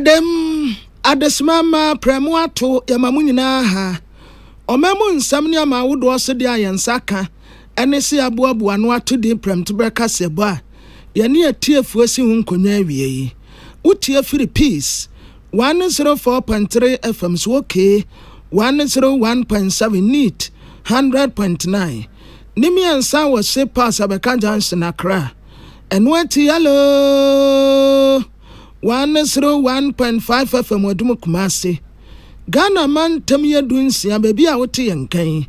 Yadem adesmama premuato yamamunyina ha omemu nsam ne ama wodo so de ayensaka ene se aboabu ano ato de premto breka sebo a yene atiefuo si hu nkonwa awie yi utie firi peace 104.3 FM so okay 101.7 neat 100.9 nimi ansa wo se pass abeka junction akra eno ati hello 101.5 FM wadum kumase Ghana man temye dunsia baby a wote yenkan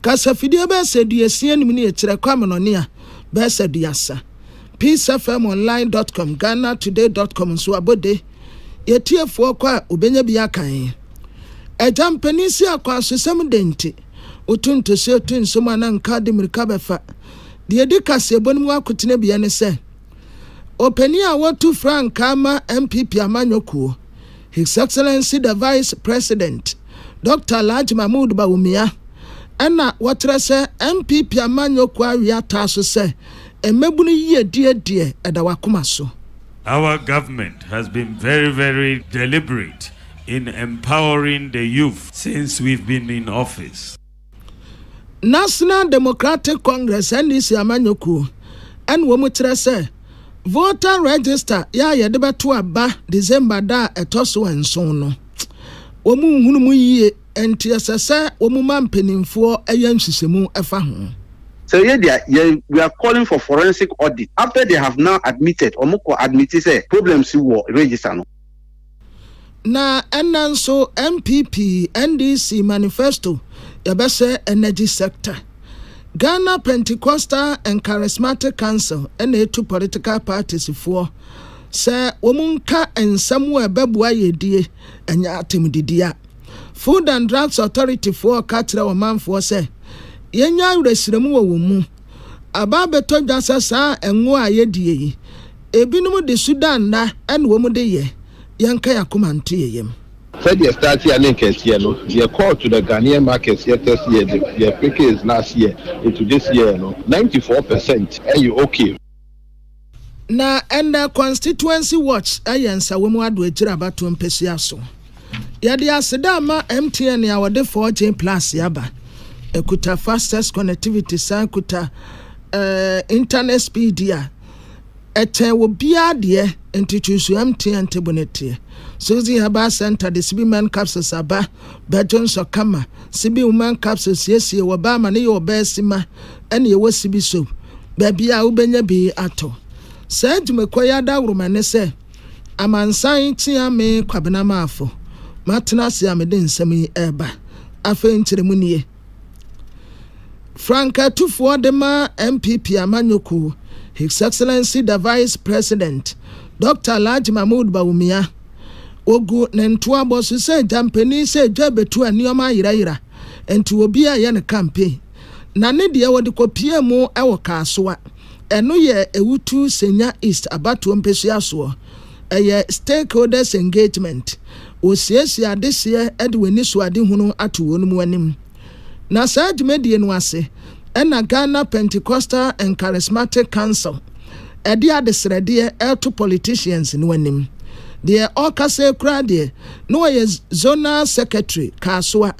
kasa fidie be seduasia nim ne ekire kwamonone a be seduasa peacefmonline.com ghana today.com so abode yetiefo kwa obenya bia kan ejampanisi akwa sosem denti otuntose otunsoma na nka de mirika befa de edikase ebonmu akotene bia ne se openi a watu frank ama MPP amanyokuo His Excellency the Vice President Dr. Alhaji Mahmoud Bawumia ena watrese MPP amanyokuo awia taso se emebunu yie die edawakoma so. Our government has been very deliberate in empowering the youth since we've been in office. National Democratic Congress NDC amanyokuo en womutrese voter register ya yedebeto aba December da etoso enson no omu hunu mu yie enti esese omu mampenimfo eyanshisemu efa ho. So we are calling for forensic audit after they have now admitted omoko admitted say problems wo register no. Na enanso MPP NDC Manifesto yabese energy sector Ghana Pentecostal and Charismatic Council and two political parties for say womunka ensam we bebua yedie enya atemdidia Food and Drugs Authority for katra womanfo say yenya resiremu wo mu aba beto dwasa sa enwo ayedie yi ebinum de Sudan na en wo mu de ye yanka yakomante yeyem. Said you start here link here, no. You call to the Ghanaian markets here this year. The pick is last year into this year, no. 94%, and you okay. Na and the Constituency Watch ayensa we mu ado ejira bato mpesi so. Yade asedama MTN ya wode 4G plus yaba. Ekuta fastest connectivity sankuta internet speed ya. Ete wo bia de entichusu MTN tebonete. Suzy Haba Center the Sibi Man capsules aba Bajon Sokama Sibi woman capsules yesi wabama ne yo besima ene ye Sibi so baby a ubenya bi ato said mekoya da wurumane se amansan tia me kwabena maafo matena se amede nsemi eba afa ntiremu nie Franka tufo de ma MPP amanyoko His Excellency the Vice President Dr. Alhaji Mahmoud Bawumia Ogu nentua bosu se jampani se dwabetu anioma yirayira enti obi a ye ne campaign na ne de wode kopie mu ewo kaasoa eno ye ewutu senya east abato mpesu aso eye stakeholders engagement osiesi adese ede weni so ade hunu ato wonu mu anim na saad medie no ase ena Ghana Pentecostal and Charismatic Council ede adesrede to politicians no anim the Okase Krade, no is Zonal Secretary, Kaswa,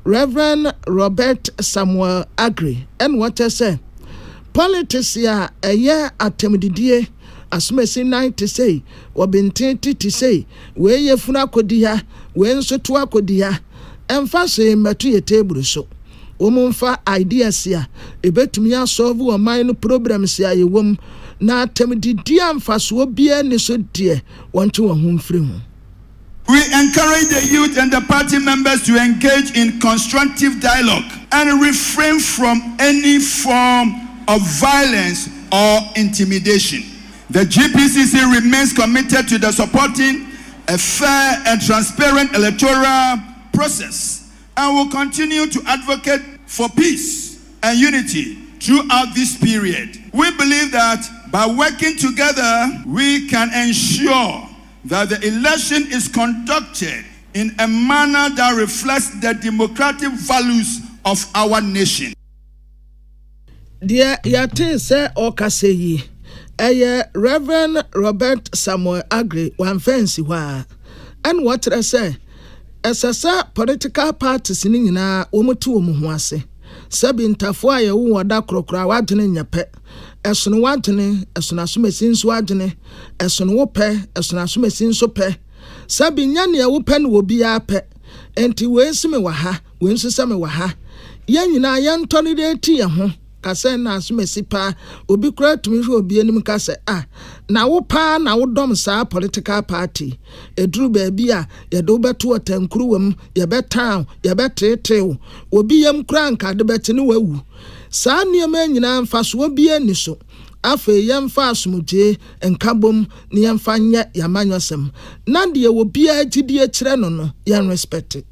Reverend Robert Samuel Agri, and what I say. Politics ya a year at Temidie, as Messi 9 to say, or been tinted to say, where ye funakodia, when so tuakodia, and fasten matria table so. Womanfa ideas ya, a bet me a solve or minor problems ya, you wom. Na temidi amfaso bia ne so die want to home free. We encourage the youth and the party members to engage in constructive dialogue and refrain from any form of violence or intimidation. The GPCC remains committed to the supporting a fair and transparent electoral process and will continue to advocate for peace and unity throughout this period. We believe that by working together, we can ensure that the election is conducted in a manner that reflects the democratic values of our nation. Dear Yate se Okaseyi, Reverend Robert Samuel Agri, one fancy wa. and what I say ɛsɛ political parties ni nyinaa wɔmutu wɔn ho ase sɛbi ntafo a yɛwo wɔda korokora wadwene nyɛpɛ ɛsono wadwene ɛsono asomasi nso wadwene ɛsono wopɛ ɛsono asomasi nso pɛ sɛbi nya nea wopɛ no wɔ biara pɛ enti wɔesi me wɔ ha wɔnso sɛ me wɔ ha yɛn nyinaa yɛntɔ ne de ti yɛn ho kase na asomasi pa obi kura tumi hwɛ obi anim kase na wo pa na wo dom saa political party eduru baabi a yɛde wo bɛto ɔtankuru wam yɛbɛtan yɛbɛtetew obi yam kura nka de bɛte ne wawu saa nneɛma nyinaa mfa so obi ani so afei yɛmfa asomdwe nkabom ne yɛmfa nyɛ yamanyɔsɛm na deɛ obi agidie kyerɛ no yɛn respect it.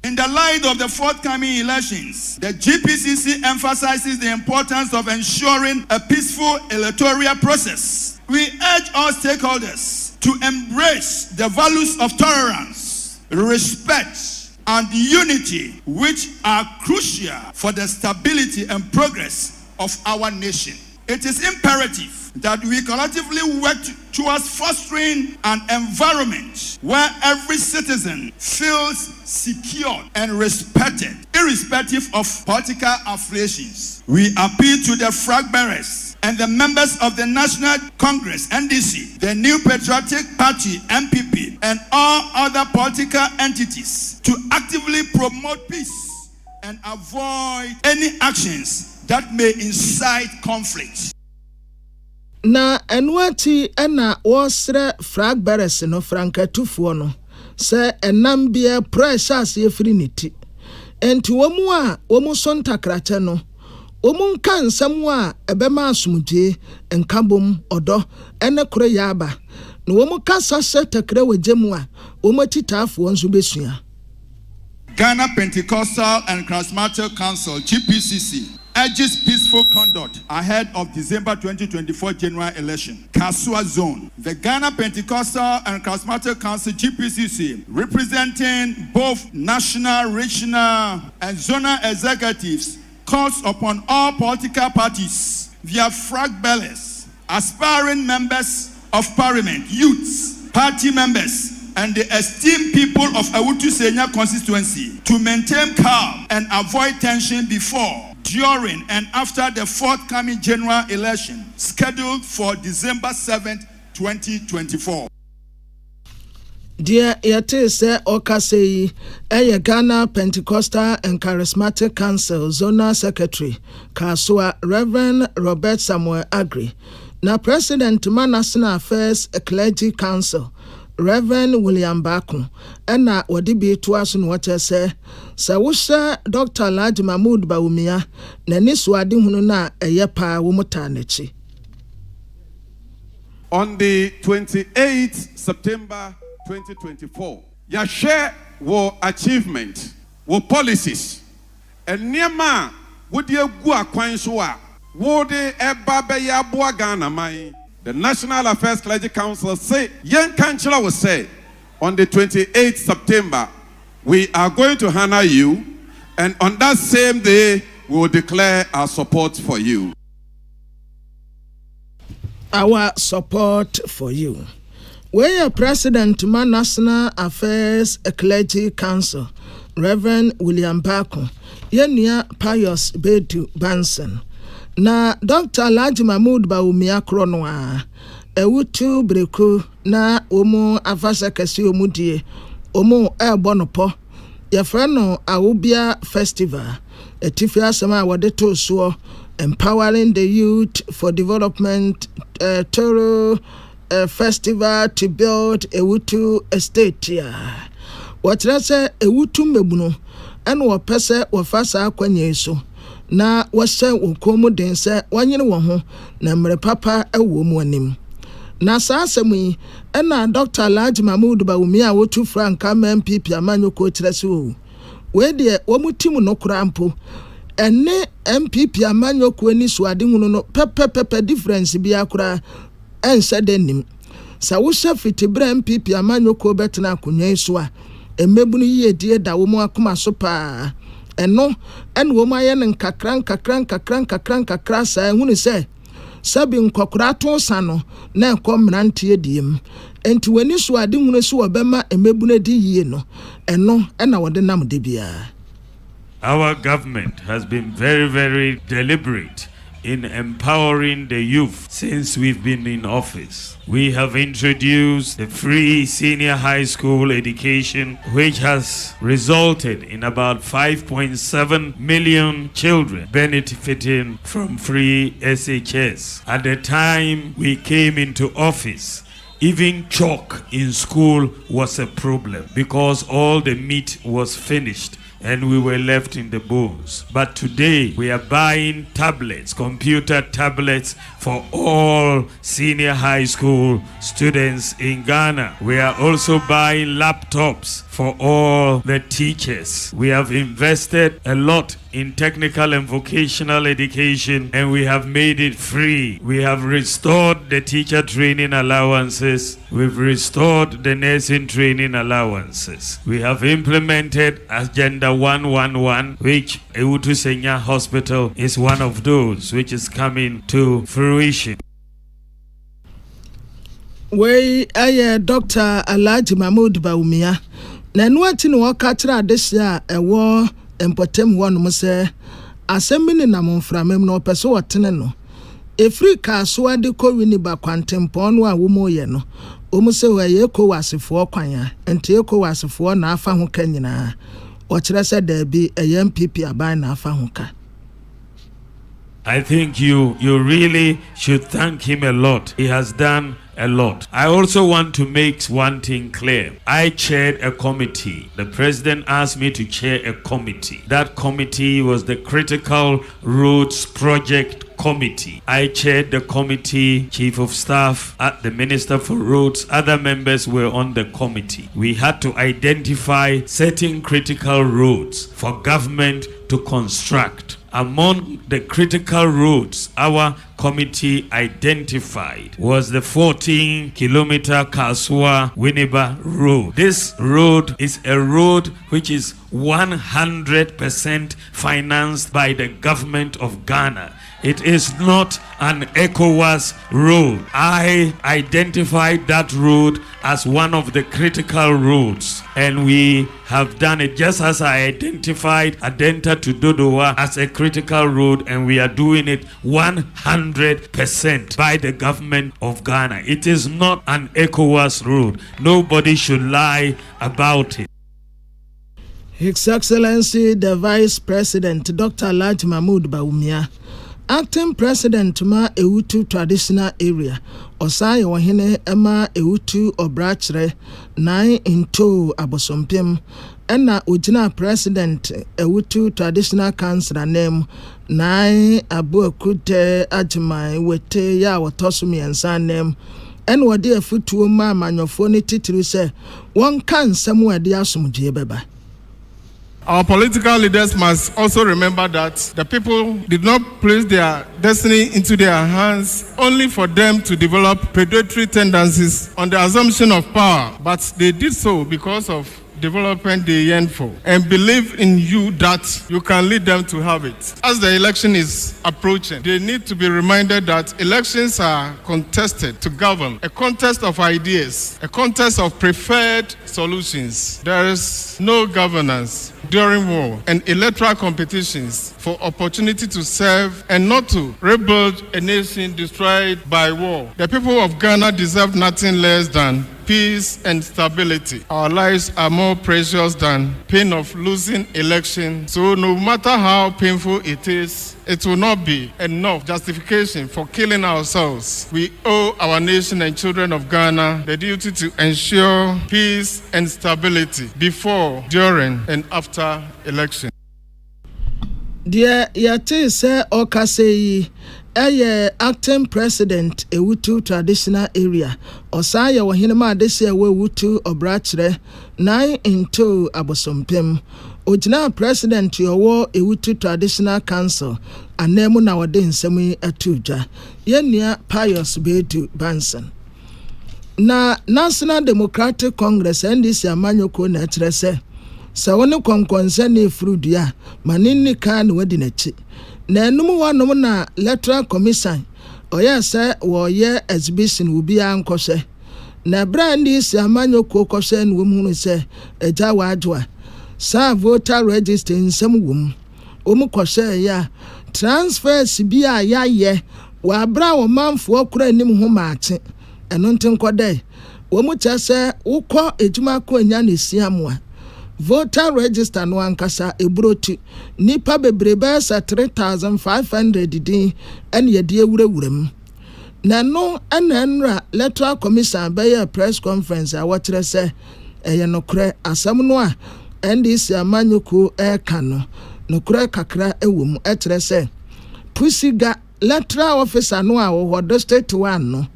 In the light of the forthcoming elections, the GPCC emphasizes the importance of ensuring a peaceful electoral process. We urge all stakeholders to embrace the values of tolerance, respect, and unity, which are crucial for the stability and progress of our nation. It is imperative that we collectively work towards fostering an environment where every citizen feels secure and respected, irrespective of political affiliations. We appeal to the flag bearers and the members of the National Congress, NDC, the New Patriotic Party, NPP, and all other political entities to actively promote peace and avoid any actions that may incite conflict. Na enuati ena wosre frag beres no frankatufuo no se enambia precious yefiri niti enti womu a womu sontakrache no womu nka nsɛm a ebema asomdwe nkabom odo ene koro yaba na womu kasa se takre wejemu a womu titafo nso besua. Ghana Pentecostal and Charismatic Council GPCC urges peaceful conduct ahead of December 2024 general election. Kasua Zone. The Ghana Pentecostal and Charismatic Council GPCC, representing both national, regional, and zonal executives, calls upon all political parties, their flag bearers, aspiring members of parliament, youths, party members, and the esteemed people of Awutu Senya Constituency to maintain calm and avoid tension before, during, and after the forthcoming general election scheduled for December 7th, 2024. Dear yate se okasei Ghana Pentecostal and Charismatic Council Zonal Secretary Kasua Reverend Robert Samuel Agri na President National Affairs Clergy Council Reverend William Baku ena wadi bi to aso no wache se wosha Dr. Alhaji Mahmood Bawumia na niso ade hunu na eye pa wo mutanechi. On the 28th September 2024, ya share wo achievement, wo policies, enema wodi egu akwan so a wode eba be ya boa Ghana mai. The National Affairs Clergy Council say, Yen Kanchela will say, on the 28th September, we are going to honor you, and on that same day, we will declare our support for you. Our support for you. We are President National Affairs Clergy Council, Reverend William Baku, Yenia Pius Bedu Banson. Na Dr. Alhaji Mahmood Bawumia Kronwa Ewutu Breku na omo afasa kesi omudie omo ebonopo yefrano Awubia Festival etifia asema wode to so empowering the youth for development Toro festival to build Ewutu estate ya watrese Ewutu mebuno eno wopese wofasa akwanye so na wasa wokomu dense wanyere wo ho na mre papa ewo mu anim na saasemu yi ena Dr. Alhaji Mahmood Bawumia wotu franka MPP amanyoko tirese wo we de wo mutim no krampo ene MPP amanyoko ani so ade hunu no pepe difference bi akura ense denim sa wo hye fitibra MPP amanyoko betena akonwan so a emebunu yi die da wo mu akoma so pa eno wo maye nkakran sa hunu se sabi nkokora to sa no na enko mrante ediem enti wani so ade hunu so obema emebune di yie no eno na wode nam de bia. Our government has been very, very deliberate in empowering the youth since we've been in office. We have introduced the free senior high school education, which has resulted in about 5.7 million children benefiting from free SHS. At the time we came into office, even chalk in school was a problem because all the meat was finished and we were left in the bones. But today we are buying tablets, computer tablets for all senior high school students in Ghana. We are also buying laptops for all the teachers. We have invested a lot in technical and vocational education, and we have made it free. We have restored the teacher training allowances. We've restored the nursing training allowances. We have implemented Agenda 111, which Ewutu Senya Hospital is one of those, which is coming to fruition. We are Dr. Alhaji Mahmood Bawumia. Na nuati no wakatra adesia ewo empotem wonu mo se asemini na monframem no pese wotene no Afrika so ade ko wini ba kwantempon no a wo mo ye no omu se wa ye ko wasefo kwanya ente ye ko wasefo na afa ho ka nyina o kire se da bi MPP aban na afa ho ka. I think you really should thank him a lot. He has done a lot. I also want to make one thing clear. I chaired a committee. The president asked me to chair a committee. That committee was the Critical Roads Project Committee. I chaired the committee, Chief of Staff, the Minister for Roads, other members were on the committee. We had to identify certain critical roads for government to construct. Among the critical roads our committee identified was the 14-kilometer Kasua-Winneba road. This road is a road which is 100% financed by the government of Ghana. It is not an ECOWAS road. I identified that road as one of the critical roads, and we have done it just as I identified Adenta to Dodowa as a critical road, and we are doing it 100% by the government of Ghana. It is not an ECOWAS road. Nobody should lie about it. His Excellency the Vice President Dr. Alhaji Mahmood Bawumia, Acting President ma Ewutu Traditional Area, Osai Wahine Emma Ewutu Obrachre, 9 into Abosompim, Ena Ujina President Ewutu Traditional Council name 9 Abuokute Ajimai Wete ya Watosumi and San name, and what dear Futu ma Manofoni Titru say, one can somewhere the Asum Jebeba. Our political leaders must also remember that the people did not place their destiny into their hands only for them to develop predatory tendencies on the assumption of power, but they did so because of development they yearn for and believe in you that you can lead them to have it. As the election is approaching, they need to be reminded that elections are contested to govern, a contest of ideas, a contest of preferred solutions. There is no governance during war and electoral competitions for opportunity to serve and not to rebuild a nation destroyed by war. The people of Ghana deserve nothing less than peace and stability. Our lives are more precious than pain of losing election. So no matter how painful it is, it will not be enough justification for killing ourselves. We owe our nation and children of Ghana the duty to ensure peace and stability before, during, and after election. Dear Yate say Okasei Acting President Ewutu Traditional Area Osaya Wahinema Desi Ewutu Obrachre 9 into Abosompem Ojina President Yowo Ewutu Traditional Council Anemu na wade nsemu atuja Yenia Pius Bedu Banson na National Democratic Congress NDC amanyoko na etrese sa woni konkonse ne frudia manini kan wadi nachi na enum wanom na Electoral Commission oya se wo ye exhibition ubi ankose na brandi si amanyoko kɔhwɛ no mu hunu sɛ agya wadwoa sa voter register nsɛm wom kɔhwɛ ya transfers bi a yɛayɛ wabra wo manfoɔ kora anim ho maate ɛno ntenkɔdɛ kyɛ sɛ wokɔ adwuma ko anya ne siamoa voter register no ankasa ebroti nipa bebrebe sa 3500 din ɛne yɛde awurawuram na no ɛnra electoral commission bɛyɛ press conference a wɔkyerɛ sɛ ɛyɛ nokore asɛm no a NDC amanyoko ɛka no nokore kakra ɛwom ɛkyerɛ sɛ pusiga electoral officer no a wɔ district 1 no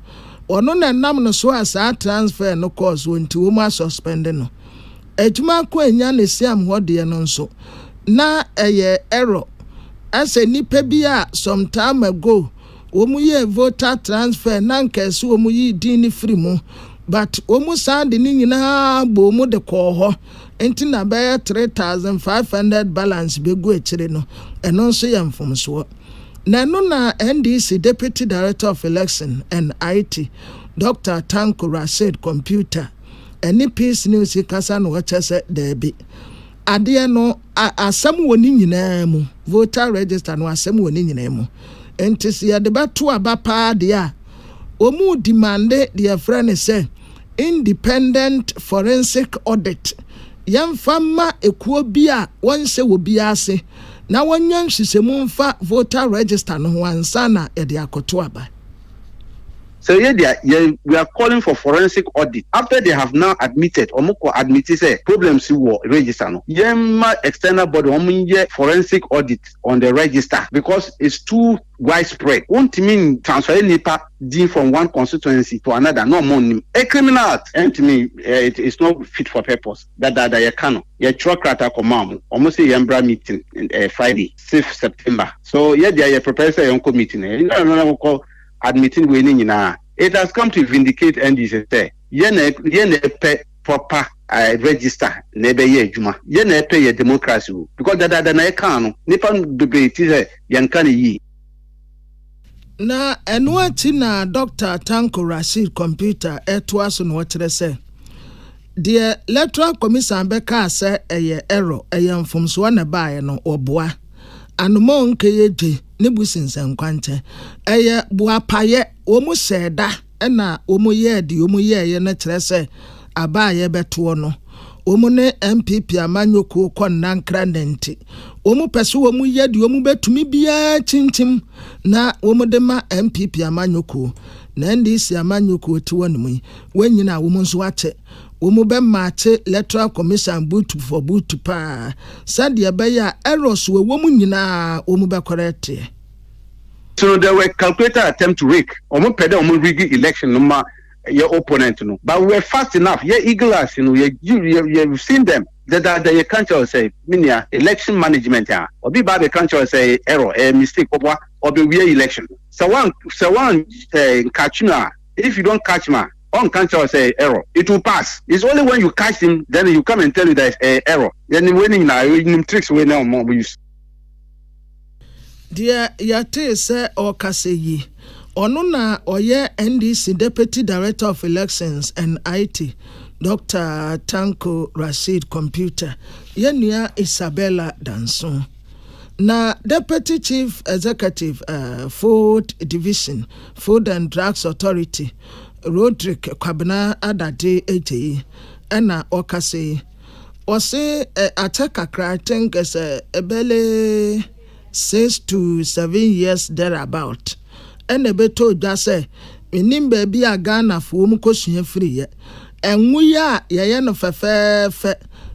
ɔno na nam no so asa transfer no course wonti wo ma suspend no adwuma ko anya ne siam hɔ de no nso na ɛyɛ error ase nipa bi a some time ago ye voter transfer na nkɛse yi din ni free mu but sa de ni nyina bo mu de kɔ hɔ enti na bɛyɛ 3500 balance begu akyire no ɛno nso yɛ mfomsoɔ na no na NDC Deputy Director of Election and IT Dr. Tanko Rashid Computer any Peace News kasa no wɔkyɛ sɛ daabi adeɛ no asɛm wɔ ni nyinaa mu voter register no asɛm wɔ ni nyinaa mu enti si yɛde bɛto aba paa deɛ a demande deɛ frɛ ne sɛ independent forensic audit yɛmfa ma ekuo bi a wɔnhyɛ wɔ bi ase na wɔnya nhyehyɛmu mfa voter register no ho ansa na yɛde akoto aba. So we are calling for forensic audit after they have now admitted say problems with register no. Yema external body forensic audit on the register because it's too widespread. Won't mean transfer nipa din from one constituency to another. No more a criminal act. And to me, it is not fit for purpose. That you can. Your truck rata command almost a Yambra meeting Friday, 6th September. So they are preparing a young meeting. You know, admitting winning in it has come to vindicate NDC say yene pay proper register nebe ye juma yene pay democracy because that na can nipa debate say yankan yi na enwati na Dr. Tanko Rashid Computer etwaso no wotre say the electoral commission beka say eye error eye mfomso na baaye no oboa anomo nkeyeje ne businsen kwante eye buapaye omu seda na omu ye di omu ye na kire se abaye beto no omu ne MPP amanyoko konnankra nenti omu pese omu ye di omu betumi bia chinchim na omu de ma MPP amanyoko na NDC amanyoko tiwo nemu wanyina omu nso ache omu be mache electoral commission boot for boot pa sadia beya errors we omu nyina omu be correct. So there were calculated attempt to rig. Omo pede omo rig election no your opponent no. But we were fast enough. Yeah, eagle eyes, you've seen them. That the country say, minia election management ya. Or be by the country say error, a mistake, or be we election. So one catch na. If you don't catch ma, on country say error. It will pass. It's only when you catch him, then you come and tell you that it's error. Then winning now, you tricks we now more use. Dear yate se okase yi ono na oye NDC Deputy Director of Elections and IT Dr. Tanko Rashid Computer yenua Isabella Danson na Deputy Chief Executive Food Division Food and Drugs Authority Roderick Kwabena Adade Eje ena okase ose ataka kra think as ebele 6 to 7 years thereabout. And a beto just say, in baby a Ghana for Mukoshin free. And we are Yayan of a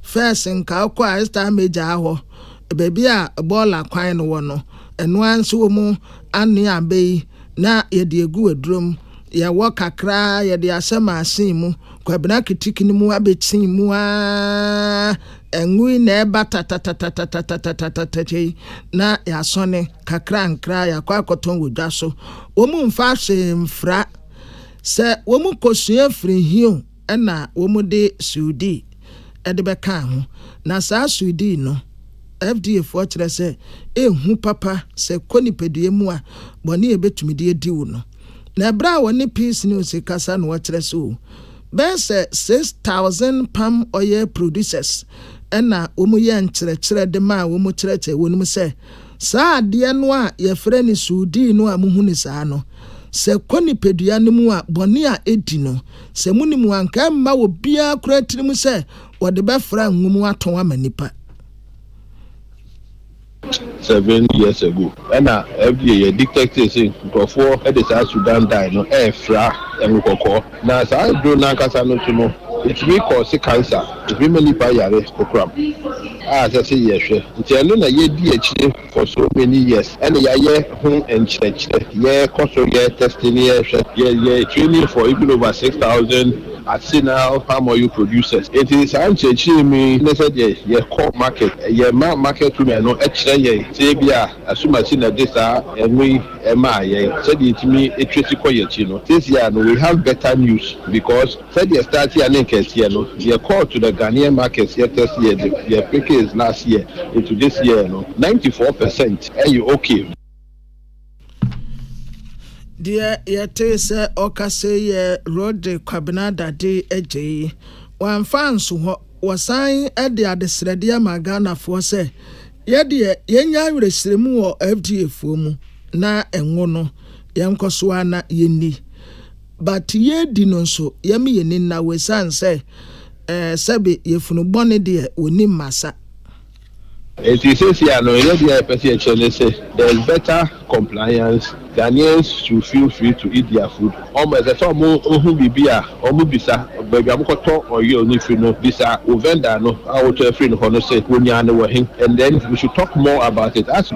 first and Kauqua star major hour. A baby a ball a quine one. And once woman and near bay, na ye dear good drum. Ya walk a cry, ya dear summer simu, Quabanaki ticking mu a bit simua. And we never na ya sone kakra nkra ya kwa koton wudaso omu mfa hye mfra se omu kosua firi hiu na omu de Sudi ede beka ho na sa Sudi no FDA for kire se ehu papa se konipedue mu a bone ebetumi de edi wo no na bra woni Peace News kasa no kire se o best 6,000 palm oil producers ena omu ye nkyerɛkyerɛ de ma omu kyerɛkyerɛ wonum sɛ saa adeɛ no a yɛfrɛ ne sudi no a muhu ne saa no sɛ kɔni pedua no mu a bɔne a edi no sɛ munimu anka mma wo bia kora tirim sɛ wɔde bɛfra ngumu aton ama nipa 7 years ago. And every year, dictators in before the South Sudan died, no air fra and cocoa. Now, I do not to know. It's me cause cancer. It's me many by for crap. As I say, yes, it's a luna ye DH for so many years. And yeah, home and church. Yeah, console, yeah, testing, yeah, training for even over 6,000. At see now palm oil producers. It is actually me. They said yeah, core market, yeah, market to me. No extra yeah. Say assume I seen that this and we yeah. Said it to me. It tracy quiet, you know. This year no, we have better news because said they start here and here no. They call to the Ghanaian markets here this year. The pick is last year into this year no. 94%. Are you okay? Dear yete se okase ye road kwabnada de eje wan fans ho wasan e de adesrede magana fo se ye de yenya aweresremu wo FDA fo mu na enwo no yenkoso ana yenni but ye di no so yemi yeni na wesan se sebe yefunu bone de oni masa. It is here no there's better compliance. Ghanaians should feel free to eat their food. Almost as some who be beer or bisa, baby, I'm going to or you only free no bisa, vendor no, I will tell friend who say when you are working, and then we should talk more about it. As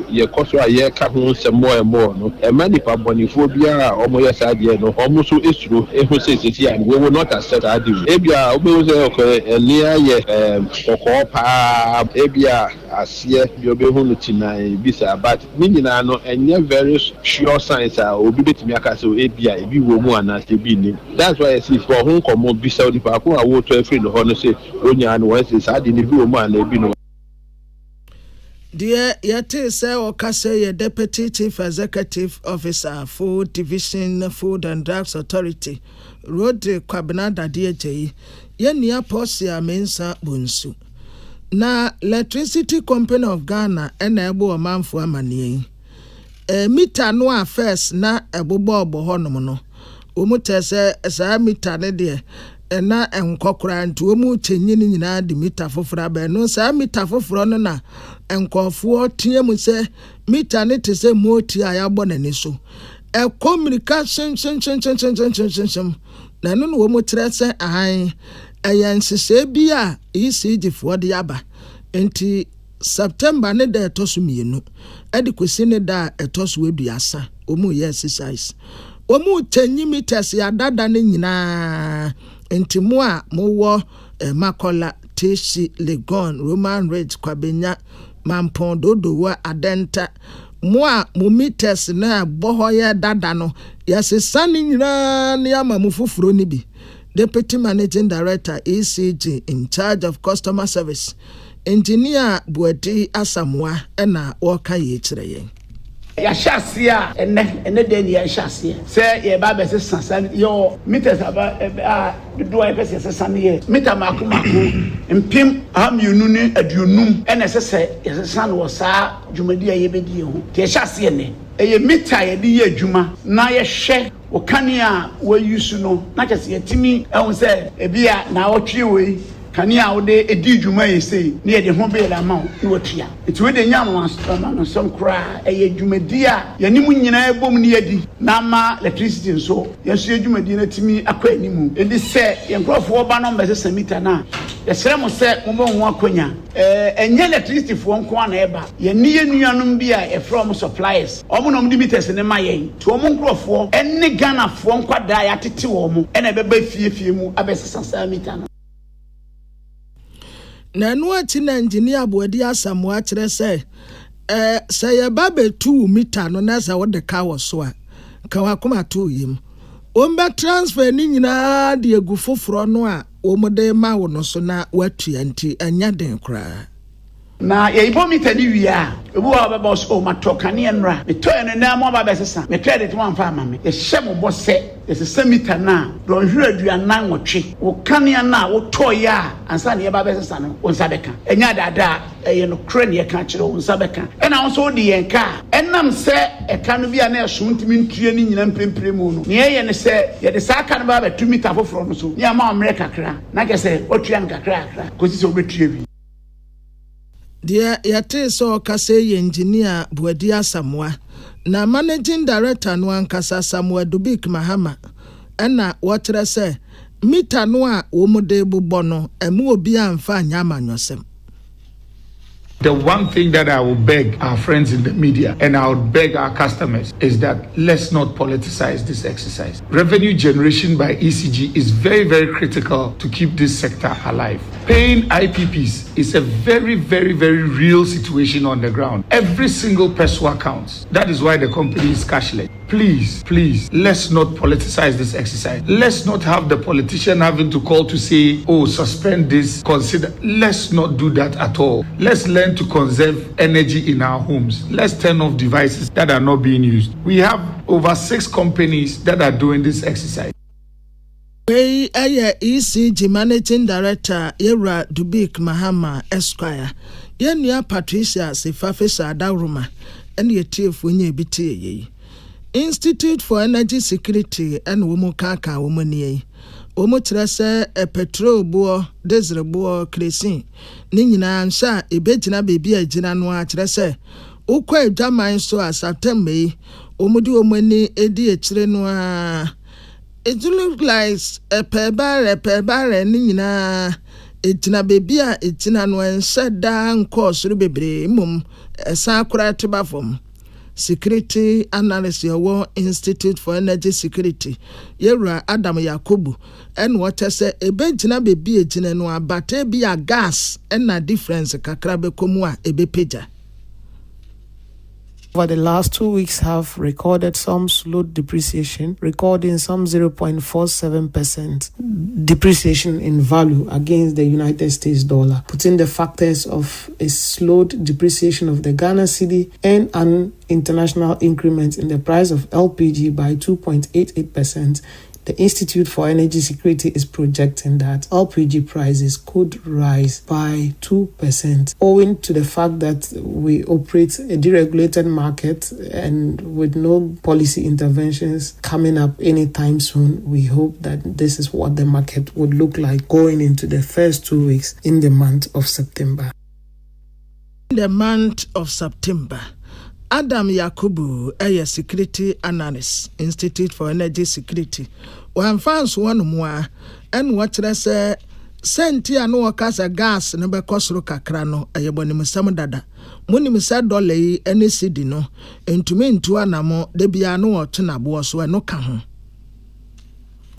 your cost a year come some more and more. No, and many phobia or more side no, almost so is true. Who says it here, and we will not accept that. Ebia, okay, and near ye, or Ebia, as ye, you'll be home tonight, bisa, but meaning I know, and you're very sure signs are obedient to me. I say, ABI, be woman as they be. That's why I see for home come on, be Saudi Papu, I will to a friend of honor say, when you are once is I didn't be woman, they be no. Dear Yate say or Kase, Deputy Chief Executive Officer, Food Division, Food and Drugs Authority, Road Kwabnada DJ, Yenia Posia Mensa Bunsu. Na Electricity Company of Ghana, enable a man for money. Mita no affairs na ebobo honom no omuta se esa mita ne de na enkokora nti omu chenyini nyina de mita fofora ba no sa mita foforo no na enkofo tiemu se mita ne te se moti ayabo nani so communication na no no omu tre se ahan eyansese bia ECG fo de aba enti September ne da etosu mienu edi kwesi ne da etosu eduasa omu ye exercise omu 10 meters ya dada ne nyina entimu a mowo makola teshi legon Roman Ridge kwabenya mampon dodo wa adenta mu meters na boho ye dada no yasesa ne nyina ne ama mu fufuro ni bi Deputy Managing Director ECG in charge of customer service Engineer Buedi Asamoah ena woka ye kire yen ya shasia ene de ya shasia say ye ba be sesan yo meters aba do I pese sesan ye meter mako mpim amiunu ni aduonum ene sese sesan wo sa dwumadi ye bedi ho te shasia ne eye meter ye di ye adwuma na ye hwe wo kanea wo yusu no na kese ye timi ehun say ebia na wo twe we kania wode edi dwuma yesei ne ye de ho be la ma no watua eti we de nya no some kra eye dwumadi a yanimu nyina ebom ne yedi na ma electricity nso yeso dwumadi na timi akwa animu edi se ye nkrofo ba no mbese samita na yesere mo se mo ho akonya enye electricity fo nko ana eba ye ne ye nuanom bi a from suppliers omo no mdi meters ne ma yen to omo nkrofo enne Ghana fo nkwada ya tete wo mo ena beba fie mu abesesa samita no na no ati na engineer Buedi Asamoah kire say say ye ba be 2 meter no na sa wo de ka wo so a ka wa kuma to yim o mbe transfer ni nyina de egu foforo no a o mo de ma wo no so na watu anti anya den kra na ye ibo meter ni wi a ebu wa ba boss o matokane enra me to en na mo ba besesa me credit mo amfa ama me ye hye mo bo se ye se meter na don hwere aduanan wotwe wo kane na wo to ya ansa na ye ba besesa no wo nsa beka enya dada ye no kre ne ye ka kire wo nsa beka ena wo so di yen ka enam se e ka no bia na e so ntimi ntue ni nyina mprempre mu no ne ye ne se ye de sa ka no ba 2 meter foforo no so ne ama America kra na ke se otua nkakra ko si se obetue bi Dear Yate so Kase engineer Buedia Samoa na managing director no ankasa Samuel Dubik Mahama ena wotre se mita no a wo mode bobɔ no emu obi amfa nyama nwosem. The one thing that I will beg our friends in the media and I would beg our customers is that let's not politicize this exercise. Revenue generation by ECG is very, very critical to keep this sector alive. Paying IPPs is a very, very, very real situation on the ground. Every single peso counts. That is why the company is cashless. Please, please, let's not politicize this exercise. Let's not have the politician having to call to say, oh, suspend this, consider. Let's not do that at all. Let's learn to conserve energy in our homes. Let's turn off devices that are not being used. We have over 6 companies that are doing this exercise. Wey ECG Managing Director Yera Dubik Mahama Esquire. Yenya Patricia Sefafesa Dauruma and ye chief wenye biti ye. Institute for Energy Security and Womo Kaka Woman ye. Omo trese petrol buo diesel buo kresin ni nyina ansha ebegyina bebi agina no a trese ukwa edwaman so a September yi omudi omani edi ekire no a it look like pebare ni nyina etina bebi a etina no ense da nko soro bebre mum esa akura teba fom. Security Analyst Yowo Institute for Energy Security Yera Adam Yakubu and what I say a benchina be ejine no abate be a gas and na difference kakrabe komua ebe peja. Over the last 2 weeks have recorded some slow depreciation, recording some 0.47% depreciation in value against the United States dollar, putting the factors of a slowed depreciation of the Ghana cedi and an international increment in the price of LPG by 2.88%. The Institute for Energy Security is projecting that LPG prices could rise by 2%, owing to the fact that we operate a deregulated market and with no policy interventions coming up anytime soon. We hope that this is what the market would look like going into the first 2 weeks in the month of September. In the month of September, Adam Yakubu, a security analyst, Institute for Energy Security, one fans one more, and what I say, senti ano wakasa gas na bekosro kakra no ayeboni musam dada. Muni misa $1 any cedi no, entumi ntu anamo de bia no otuna bo so no ka ho.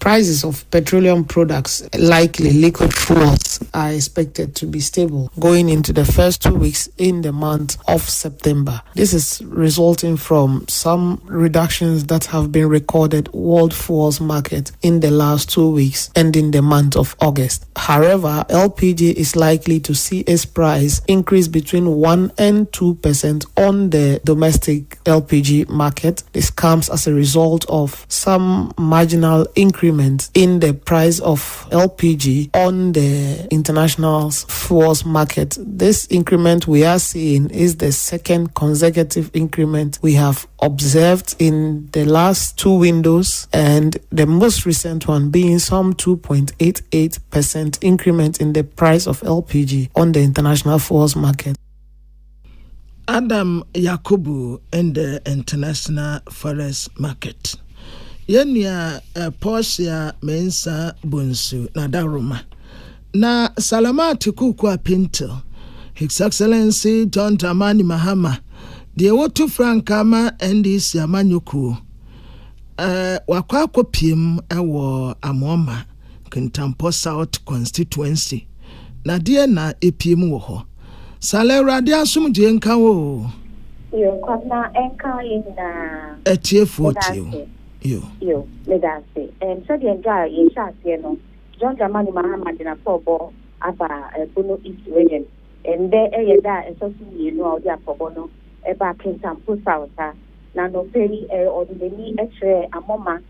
Prices of petroleum products, likely liquid fuels, are expected to be stable going into the first 2 weeks in the month of September. This is resulting from some reductions that have been recorded world fuels market in the last 2 weeks and in the month of August. However, LPG is likely to see its price increase between 1 and 2% on the domestic LPG market. This comes as a result of some marginal increase in the price of LPG on the international fuels market. This increment we are seeing is the second consecutive increment we have observed in the last 2 windows, and the most recent one being some 2.88% increment in the price of LPG on the international fuels market. Adam Yakubu in the international forest market. Yenya Portia Mensa Bunsu Nadaruma na Salamati Kukwa Pinto His Excellency John Dramani Mahama the Wotu Frankama and this Yamanyuku Wakwako Pim Ewo Amoma Kintampo South Constituency na dia na epim wo ho Salera dia sumje nka wo yo kwatna enka ina etiefu otio yo legacy so the guy in chat no John Dramani Mahama dina fobo aba bono east region and there and so you know the abono eba kintam pusauta na no pay ordinary extra amoma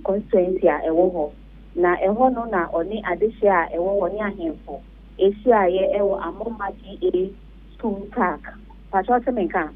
constituency a ewo ho na eho no na oni adehia a ewo oni ahemfo esia ye ewo amoma GA school park patrol menka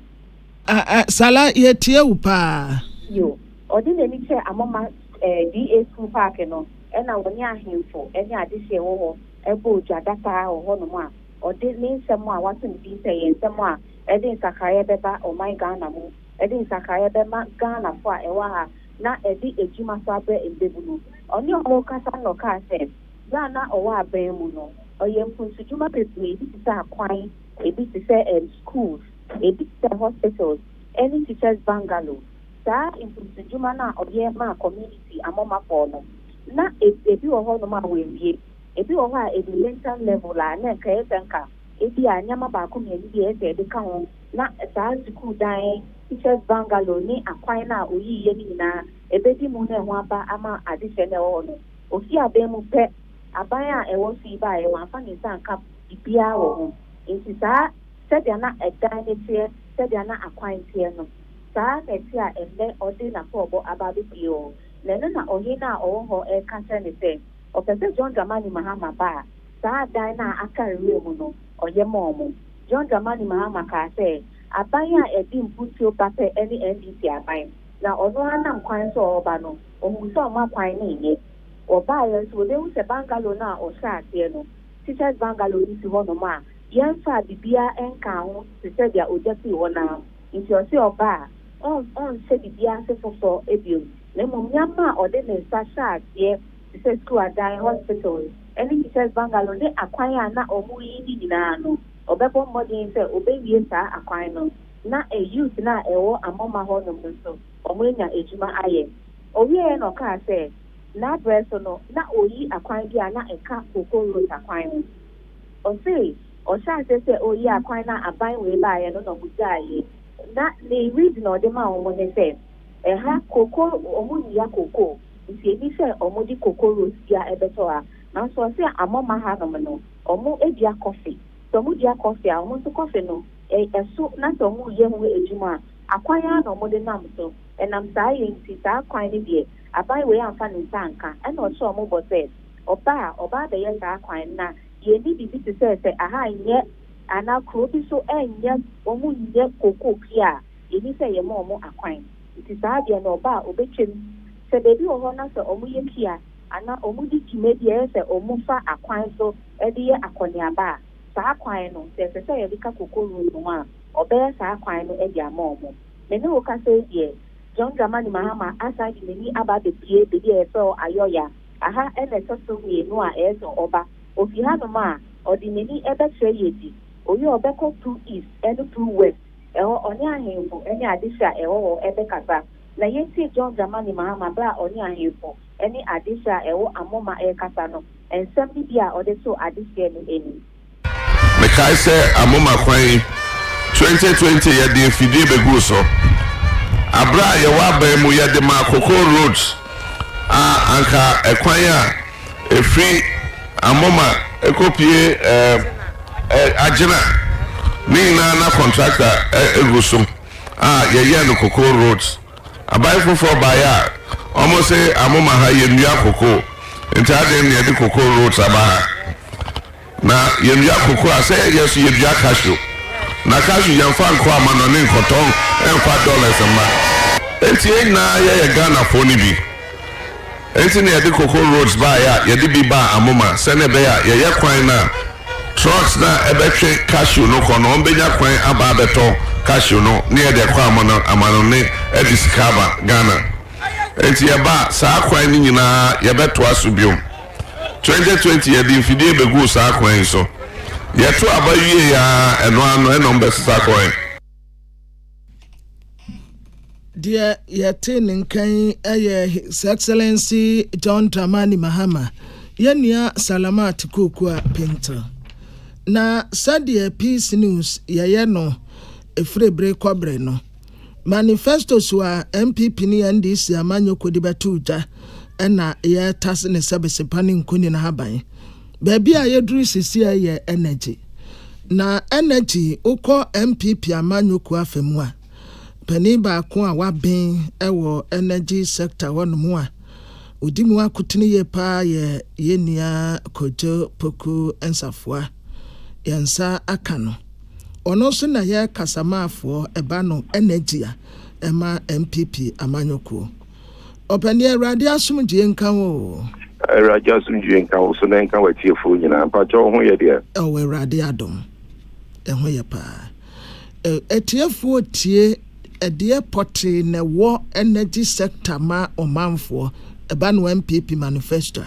sala yetie upa yo ordinary che amoma DA school park no na oni ahemfo eni adehia ewo ho ebo dwadata ho no ma odi ni nsemo a wato ni bi se ye nsemo a edi sakaya beba o my Ghana mu edi sakaya bema Ghana fo a ewa ha na edi ejuma so abe embebunu oni o kasa no ka se Ghana o wa aben mu no oye mpunsu juma pepe ebi ti sa kwan ebi ti se schools ebi ti se hospitals any teachers bungalow sa mpunsu juma na oye ma community amoma fo no na ebi o ho no ma we wie ebi o ha ebi mental level la na ka esenka ebi anyama ba ko me ebi ede ka ho na sa school dan teachers bungalow ni akwan na oyi ye ni na ebedi mu na ho aba ama adise na ho no ofi aben mu pe aban a ewo fi ba e wan fa ni san ka bibia wo ho nti sa sadia na edan ne tie sadia na akwan tie no sa na tie a ende odi na fo obo aba bi o na na ohi na owo ho e ka se ne se o pese John Dramani Mahama ba sa dan na akariwe mu no oye mo John Dramani Mahama ka se aban a edi mputuo pape any NDC aban na ono anam kwan so oba no ohu so ma kwan ni ye oba ye so de use bangalo na o sha tie no teachers bangalo ni si hono ma yen fa bibia enka ho se dia ojati wona nti o se oba on se bibia se so ebio na mo nyama o de ne sa sha tie se school adan hospital any teachers bangalo de akwan na omu yi ni na no obebo modern say obewie sa akwan no na a youth na ewo amoma ho no so omwenya ejuma aye owie no ka say na breso no na oyi akwan bia na eka kokoro akwan no o say o sha say oyi akwan na aban we ba ye no no bujaye na the reason o de ma o mo ne say ha kokoro omu ya kokoro nti ebi say omu di kokoro ya ebeto a na so say amoma ha no omu edia coffee so mu dia coffee a omu so coffee no so na so mu ye mu ejuma akwanya na omu de nam so enam sa ye nti sa akwan ni de abai we amfa ni sanka e na so omu bo say oba be ye sa akwan na ye ni bibi ti say aha nye ana kro bi so enye omu nye koko kia ye ni say ye mo omu akwan nti sa de na oba obetwem se bebi o ho na so omu ye kia ana omu di kimedi e say omu fa akwan so e de ye akoniaba sa kwan no se ye dika kokoro no a obe sa kwan no e dia momo me no ka se die John Dramani Mahama asa di ni aba de pie be die so ayoya aha e na so we no a e so oba ofi ha no ma ordinary e be tre yedi oyi obeko 2 east and 2 west e ho oni ahemfo eni adisha e ho e be kasa na yeti John Dramani Mahama bra oni ahemfo eni adisha e ho amoma e kasa no ensem bia ode so adisha ni eni mekai say amoma kwan 2020 ye de fidie begu so abra ye wa ba mu ye de ma koko roads anka ekwan a efri amoma ekopie agina ni na contractor eguso ye no koko roads abai fofo ba ya almost say amoma ha ye nua koko ntade ne de koko roads aba na yenua koko ase yeso yenua cashew na cashew yemfa nko amano ne nkoton enfa dollars ma enti na ye Ghana for ni bi enti ne de koko roads ba ya ye de bi ba amoma se ne be ya ye kwan na trucks na ebetwe cashew no kono onbenya kwan aba beto cashew no ne de kwa amano ne ediskaba Ghana enti ye ba sa kwan ni nyina ye beto asubiom 2020 ye di fidie begu sa kwan so ye to abawie ya eno mbesa kwan dear yatin nkan His Excellency John Dramani Mahama yenia Salamat Kokua Pinto na sadia Peace News ye no efrebre kwabre no Manifesto so MPP ni NDC amanyo kodibatuja ena ye tase ne sebesepani nkoni na haban baabi a yeduru sisi ye energy na energy uko MPP amanyuku afemu a pani baako a waben ewo energy sector wonmu a odimu akutuni ye pa ye yenia kojo poku ensafua yansa Akan ono so na ye kasamafo eba no energy a ema MPP amanyuku opani Awurade asomdie nka wo Raja Sunji and Council and Kawati for you know, but your way there. Oh, Radiadum. And where pa a tier 40 a dear potty in a war energy sector ma or man for a ban MPP manifesto.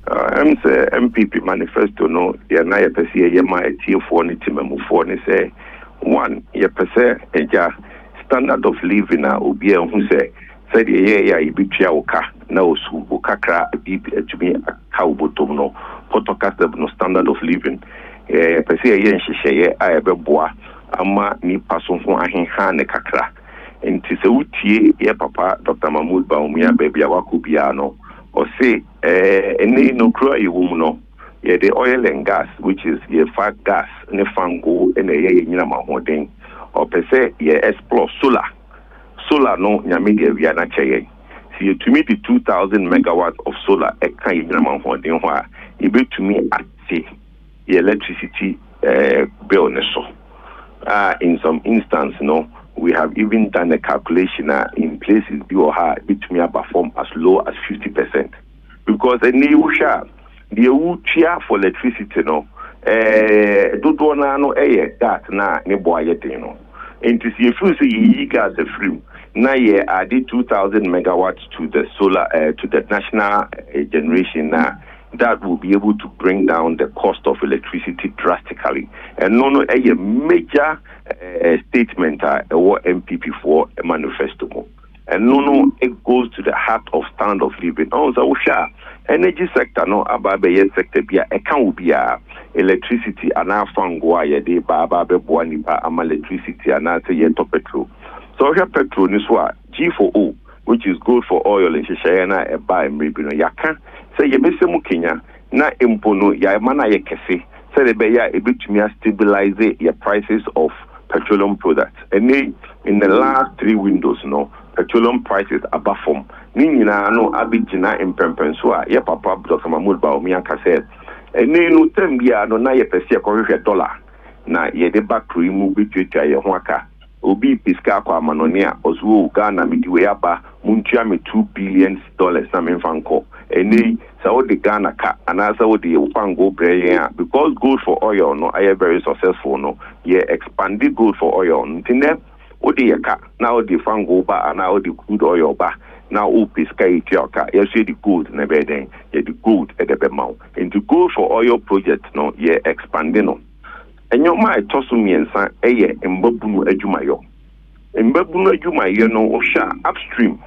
I'm say MPP manifesto no, you're not a per se, my tier 4 for say 1 year per se, a standard of living will be a who say. Said yeah ibitwa oka na osu okakra bi atumi aka obotom no podcast no standard of living pese ye nhihye a ebeboa ama ni paso ho ahenha ne kakra enti se utie ye papa Dr. Mahmoud Bawumia baby awakobia no o say ene no kro yiwum no ye the oil and gas which is ye fat gas ne fango ene ye nyina mahoden o pese ye explore solar no nyamede we are not cheye see to me the 2000 megawatts of solar e kan yinama hoden ho a e be to me at the electricity bill ne so in some instance no we have even done a calculation in places be or ha be to me perform as low as 50% because any usha the utia for electricity no do na no that na ne boy yet no and to see if you say you gas the free now, yeah, added 2,000 megawatts to the solar, to the national generation. Now, that will be able to bring down the cost of electricity drastically. And a major statement or MPP for a manifesto. And it goes to the heart of standard of living. Also, energy sector, no, ababe sector, be a account be electricity, and our fangwa, de baba, boani, am electricity, and I say, petrol. So here petrol is what G4O, which is good for oil in Shishayana and buy maybe no yaka. Say ye bese mu Kenya na impono ya mana ye kese. Say the beya a bit to stabilize your prices of petroleum products. And in the last 3 windows, no petroleum prices above from. Nina no abijina in Pempensua, ye papa Dr. Mahmoud Bawumia said. And no tembia no na ye pese $1 na ye de back remove between ya waka. Obi piska kwa manonia ozuo Ghana midiwe aba muntua me $2 billion na memfanko eni sa the Ghana ka anasa wo the upango prayer because gold for oil no I very successful no ye expanded gold for oil ntine wo the ka now the fango ba now the crude oil ba now o piska itioka ye say the gold na be den ye the gold at the bemau and the gold for oil project no ye expanding no enyo ma etoso miensa eye mbabunu adwumayo no osha upstream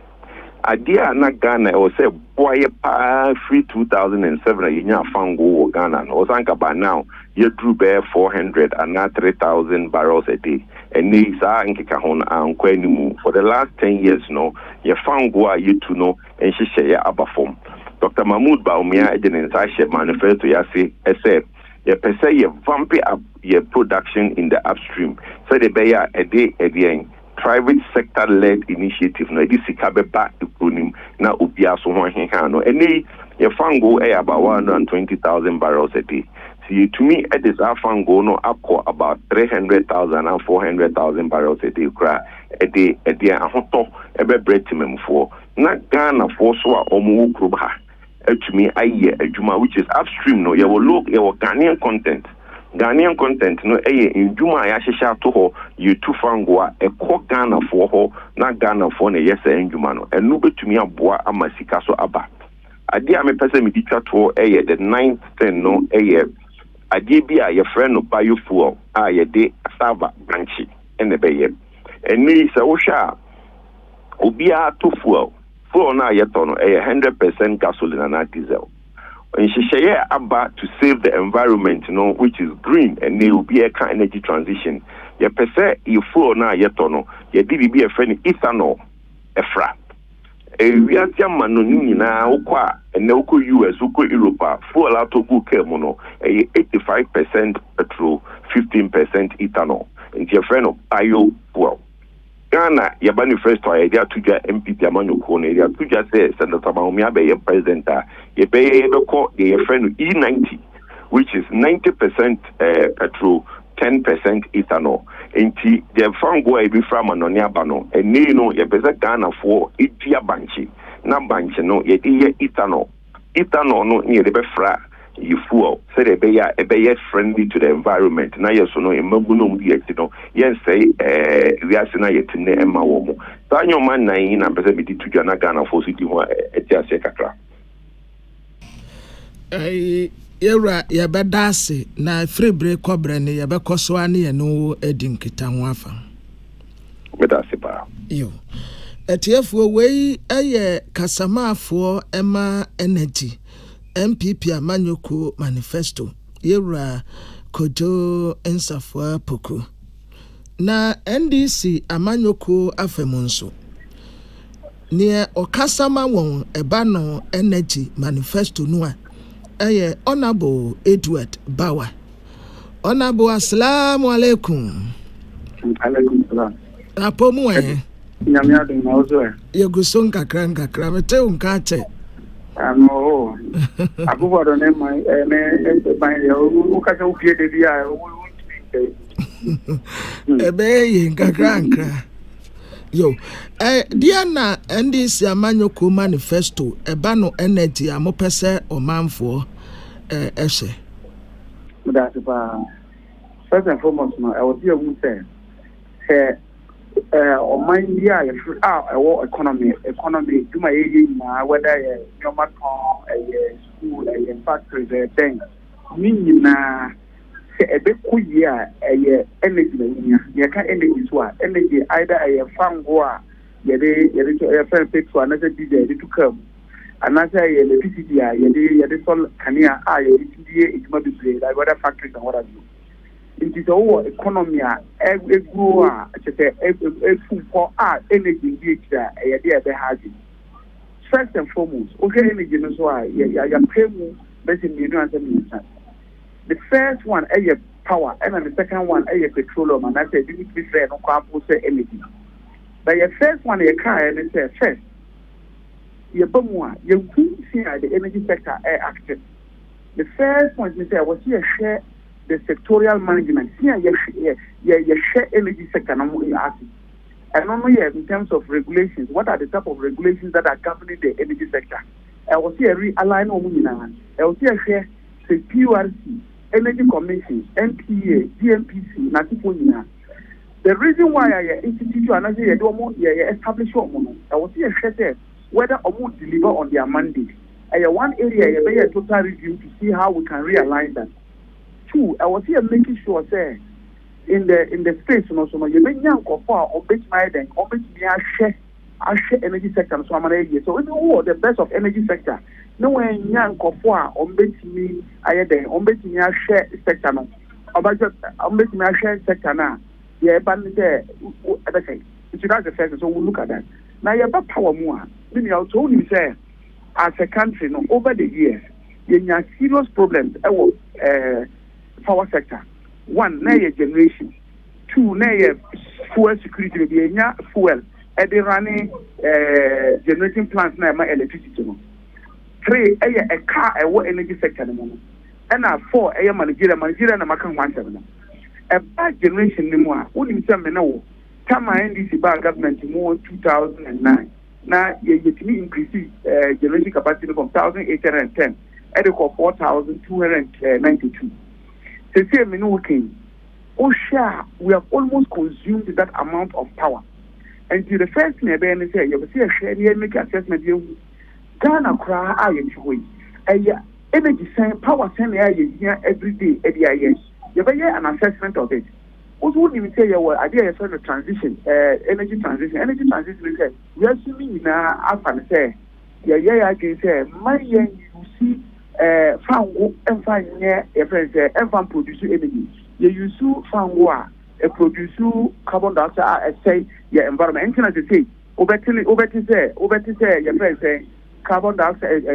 adia na Ghana o say boy pa free 2007 yenya fango Ghana no osanka ba now ye drew be 400 and now 3,000 barrels a day and ni sa nkeka hon ankwa nimu for the last 10 years no ye fango a yetu no enhihye ye abafom Dr. Mahmoud Bawumia agency share manifesto ya say ye pese ye vamp up your production in the upstream. So the beya a day again private sector led initiative no this ikabe back to kunim na ubia so ho hehano any ye fango about 120,000 barrels a day. See to me it is fango no up about 300,000 and 400,000 barrels a day cra a day ahoto ebe bretimem for na Ghana for so omu kruba to me adwuma which is upstream no you will look your Ghanaian content no in Juma ya hyehyɛ to ho you two fangwa e kɔ Ghana for ho na Ghana for na yes en Juma no enu betumi aboa amasika so aba ade a me pese me ditwa to the 9th 10 no ade bi a ye friend no biofuel a ye de sava branchi ene beye eni se wo hwa obia to fuel na yeto no 100% gasoline and diesel. And she share about to save the environment, which is green and there will be a kind energy transition. Ye pese you fuel na yeto no ye did be a friend ethanol efra. We are manu na ukwa and uko US uko Europa fuel out to go kemono 85% petrol, 15% ethanol. And your friend of bio well. Ghana, your manifesto idea to get MPP Amanu Kone, to just say Senator Maumia be a president, you pay your friend E90, which is 90% petrol, 10% ethanol. And the fango be from an oniabano, and you know, you better Ghana for Itia Banchi, Nambanchi, no, ye ethanol. Ethanol no near the befra. You fool, say a bay friendly to the environment. Now, yes, no, a mabunum, yes, say, we are saying it in the Mawomo. Daniel Man, nine, and present to Janagana for city, at Yasekatra. Era yabadase na free break cobrene yabekoswani eno edinkita nwafa. Bedase ba. Yo. Etiefo wei eye kasamafo ema energy. MPP Amanyoko Manifesto Yera Kojo Ensafwa Poku na NDC Amanyoko Afemonso near Okasama won Ebano Energy Manifesto Noa Aye Honorable Edward Bawa. Honorable Assalamu alaikum. Alaikum salam. Apomu Nyamia de Mauzo. Yeguson kakranka kramete unkate. No, Abuba don't name my who can okay the Ebe kakranka. Yo, Diana NDC Amanyoko Manifesto Ebano Energy Amopese Omanfo Eshe. That's first and foremost, I was here who said, on my India, our economy, do my aging, whether a school, a factory, a bank, meaning a bit year, a energy, you can't energy either a farm goer, a fair pick for another DJ to come. Another electricity, you all can hear, it might be played, I got a factory and what have you. It is our economy, a grower, a food for our energy, a idea they have. First and foremost, okay, energy is why you pay more, basically, the first one, a power, and the second one, a petroleum, and I said, you need to be fair, no carpool say energy. But your first one, a car, and it says, first, your bumwa, you see the energy sector active. The first one, you say, I was here share. The sectorial management here, share energy sector. And only in terms of regulations, what are the type of regulations that are governing the energy sector? I will see a realign I will see a share the PURC, Energy Commission, NPA, GMPC, Natiponia. The reason why I institute and I establish I will see a share whether or not deliver on their mandate. One area, a total review to see how we can realign that. Two, I was here making sure say in the space also you bring young or big my then or big me share energy sector so I'm so we know the best of energy sector. No when young or big me I then on big me share sector no about just on big me share sector now. Yeah, but there okay. That's the first, so we'll look at that. Now you have power more. Meaning I told you say as a country no over the years you have serious problems power sector. One, na generation. Two, na fuel security. Fuel. They running generating plants na electricity. Three, a car energy sector. And four, managerial na makan 17. A bad generation ni more. Only some now. Tama NDC bar government more 2009. Now you increase generation capacity from 1,810 at the 4,292. We have almost consumed that amount of power. And to the first thing I say, you see a share make assessment. Ghana cry energy saying power send here every day at the IS. You have an assessment of it. Also, would you say your idea is a transition, energy transition. Energy transition is we are assuming now after say, I can say, my you see. Found and find near a friend and produce energy. You use found war, a produce carbon dioxide, say, your environment. And I say, over to say, your friend say, carbon dioxide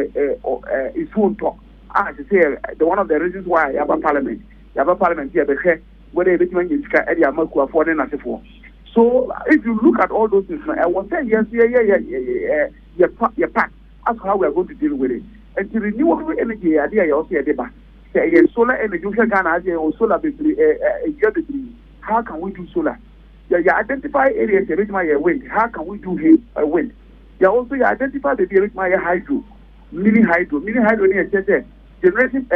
is soon talk. I say, the one of the reasons why you have a parliament here, whether a bit man is Eddie Amaku for an asset. So if you look at all those things, I was saying yes, your pack. That's how we are going to deal with it. And the renewable energy idea you also deba. Say solar energy you can or solar battery how can we do solar? You identify areas that my wind. How can we do wind? You also identify the area my hydro, mini hydro near generating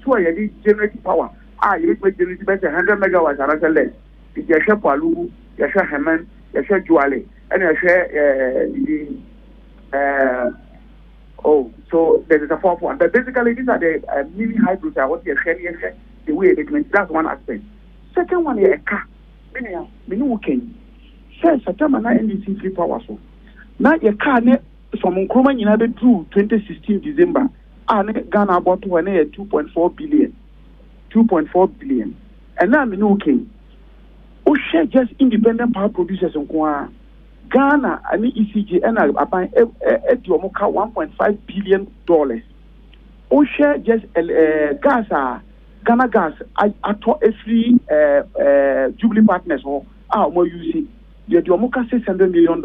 so you need generating power. You make generating better 100 megawatts and that's less. If you share Palu, you share Hemen, you share Juale, and you share so there is a fourth one. But basically these are the mini hydros are what you share the way they can. That's one aspect. Second one is a car. Many working. Says Satama na NDC free power so. Now your car ne from Nkrumah United through 2016 December. Ghana bought one 2.4 billion. 2.4 billion. And now I'm working. Share just independent power producers in Ghana and ECG and about $1.5 billion. Share just gas Ghana Gas I taught a free Jubilee partners or more using the Diomoka $600 million.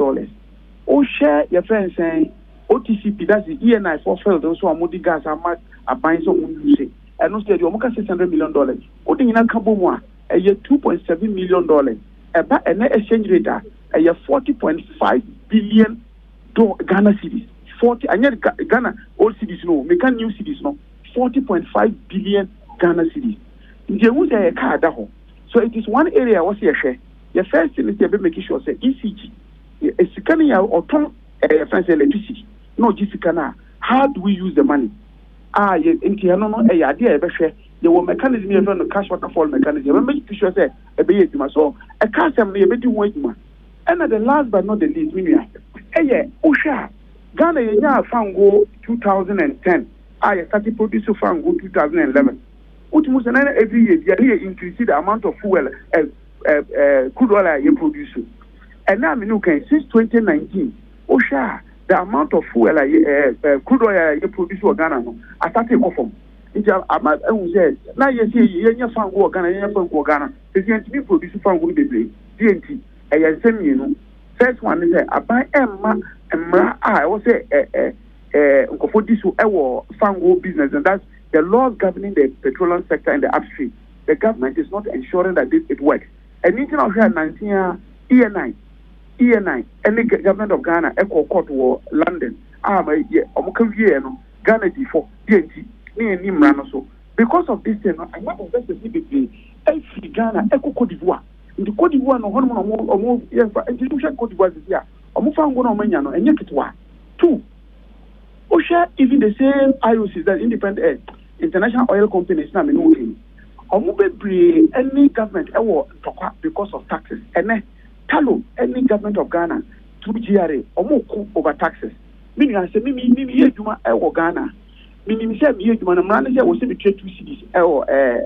Share your friends saying OTCP, that's the ENI for failed those who are Modi gas are buying some using. And also the Diomoka $600 million. Putting in a Kabumwa a year $2.7 million. About an exchange rate a year 40.5 billion Ghana cedis. 40 and yet Ghana old cities no, make new cities no 40.5 billion Ghana cedis. There was a car so it is one area was your share. Your first thing is to making sure say ECG is scanning or turn electricity. No just how do we use the money? In Tiano a idea share. There were mechanism even the cash waterfall mechanism. When make sure say a be so a cash am be do wait man. And the last but not the least, Usha Ghana yenya fango 2010. I started producing fango 2011. Utimusana every year they increase the amount of fuel crude oil you produce. And now since 2019, Usha the amount of fuel crude oil you produce in Ghana I started off from. Now you see you fango Ghana. If you produce fango be DNT. First one is I buy I will say for this fango business, and that's the laws governing the petroleum sector and the upstream. The government is not ensuring that it works. And in 19 ENI, any government of Ghana, Echo Court or London, Ghana D4, DNT, so because of this thing, I want to invest specifically every Ghana, Echo Cote d'Ivoire. In the Cote d'Ivoire, no one institution Cote d'Ivoire is here. Omufango and Yakitwa. Two. Osha even the same IOCs that independent international oil companies now mean any government because of taxes. And Talo, any government of Ghana through GRA, over taxes. Meaning I say me Juma Ghana. Meaning say me Juma and manager was be 2 cities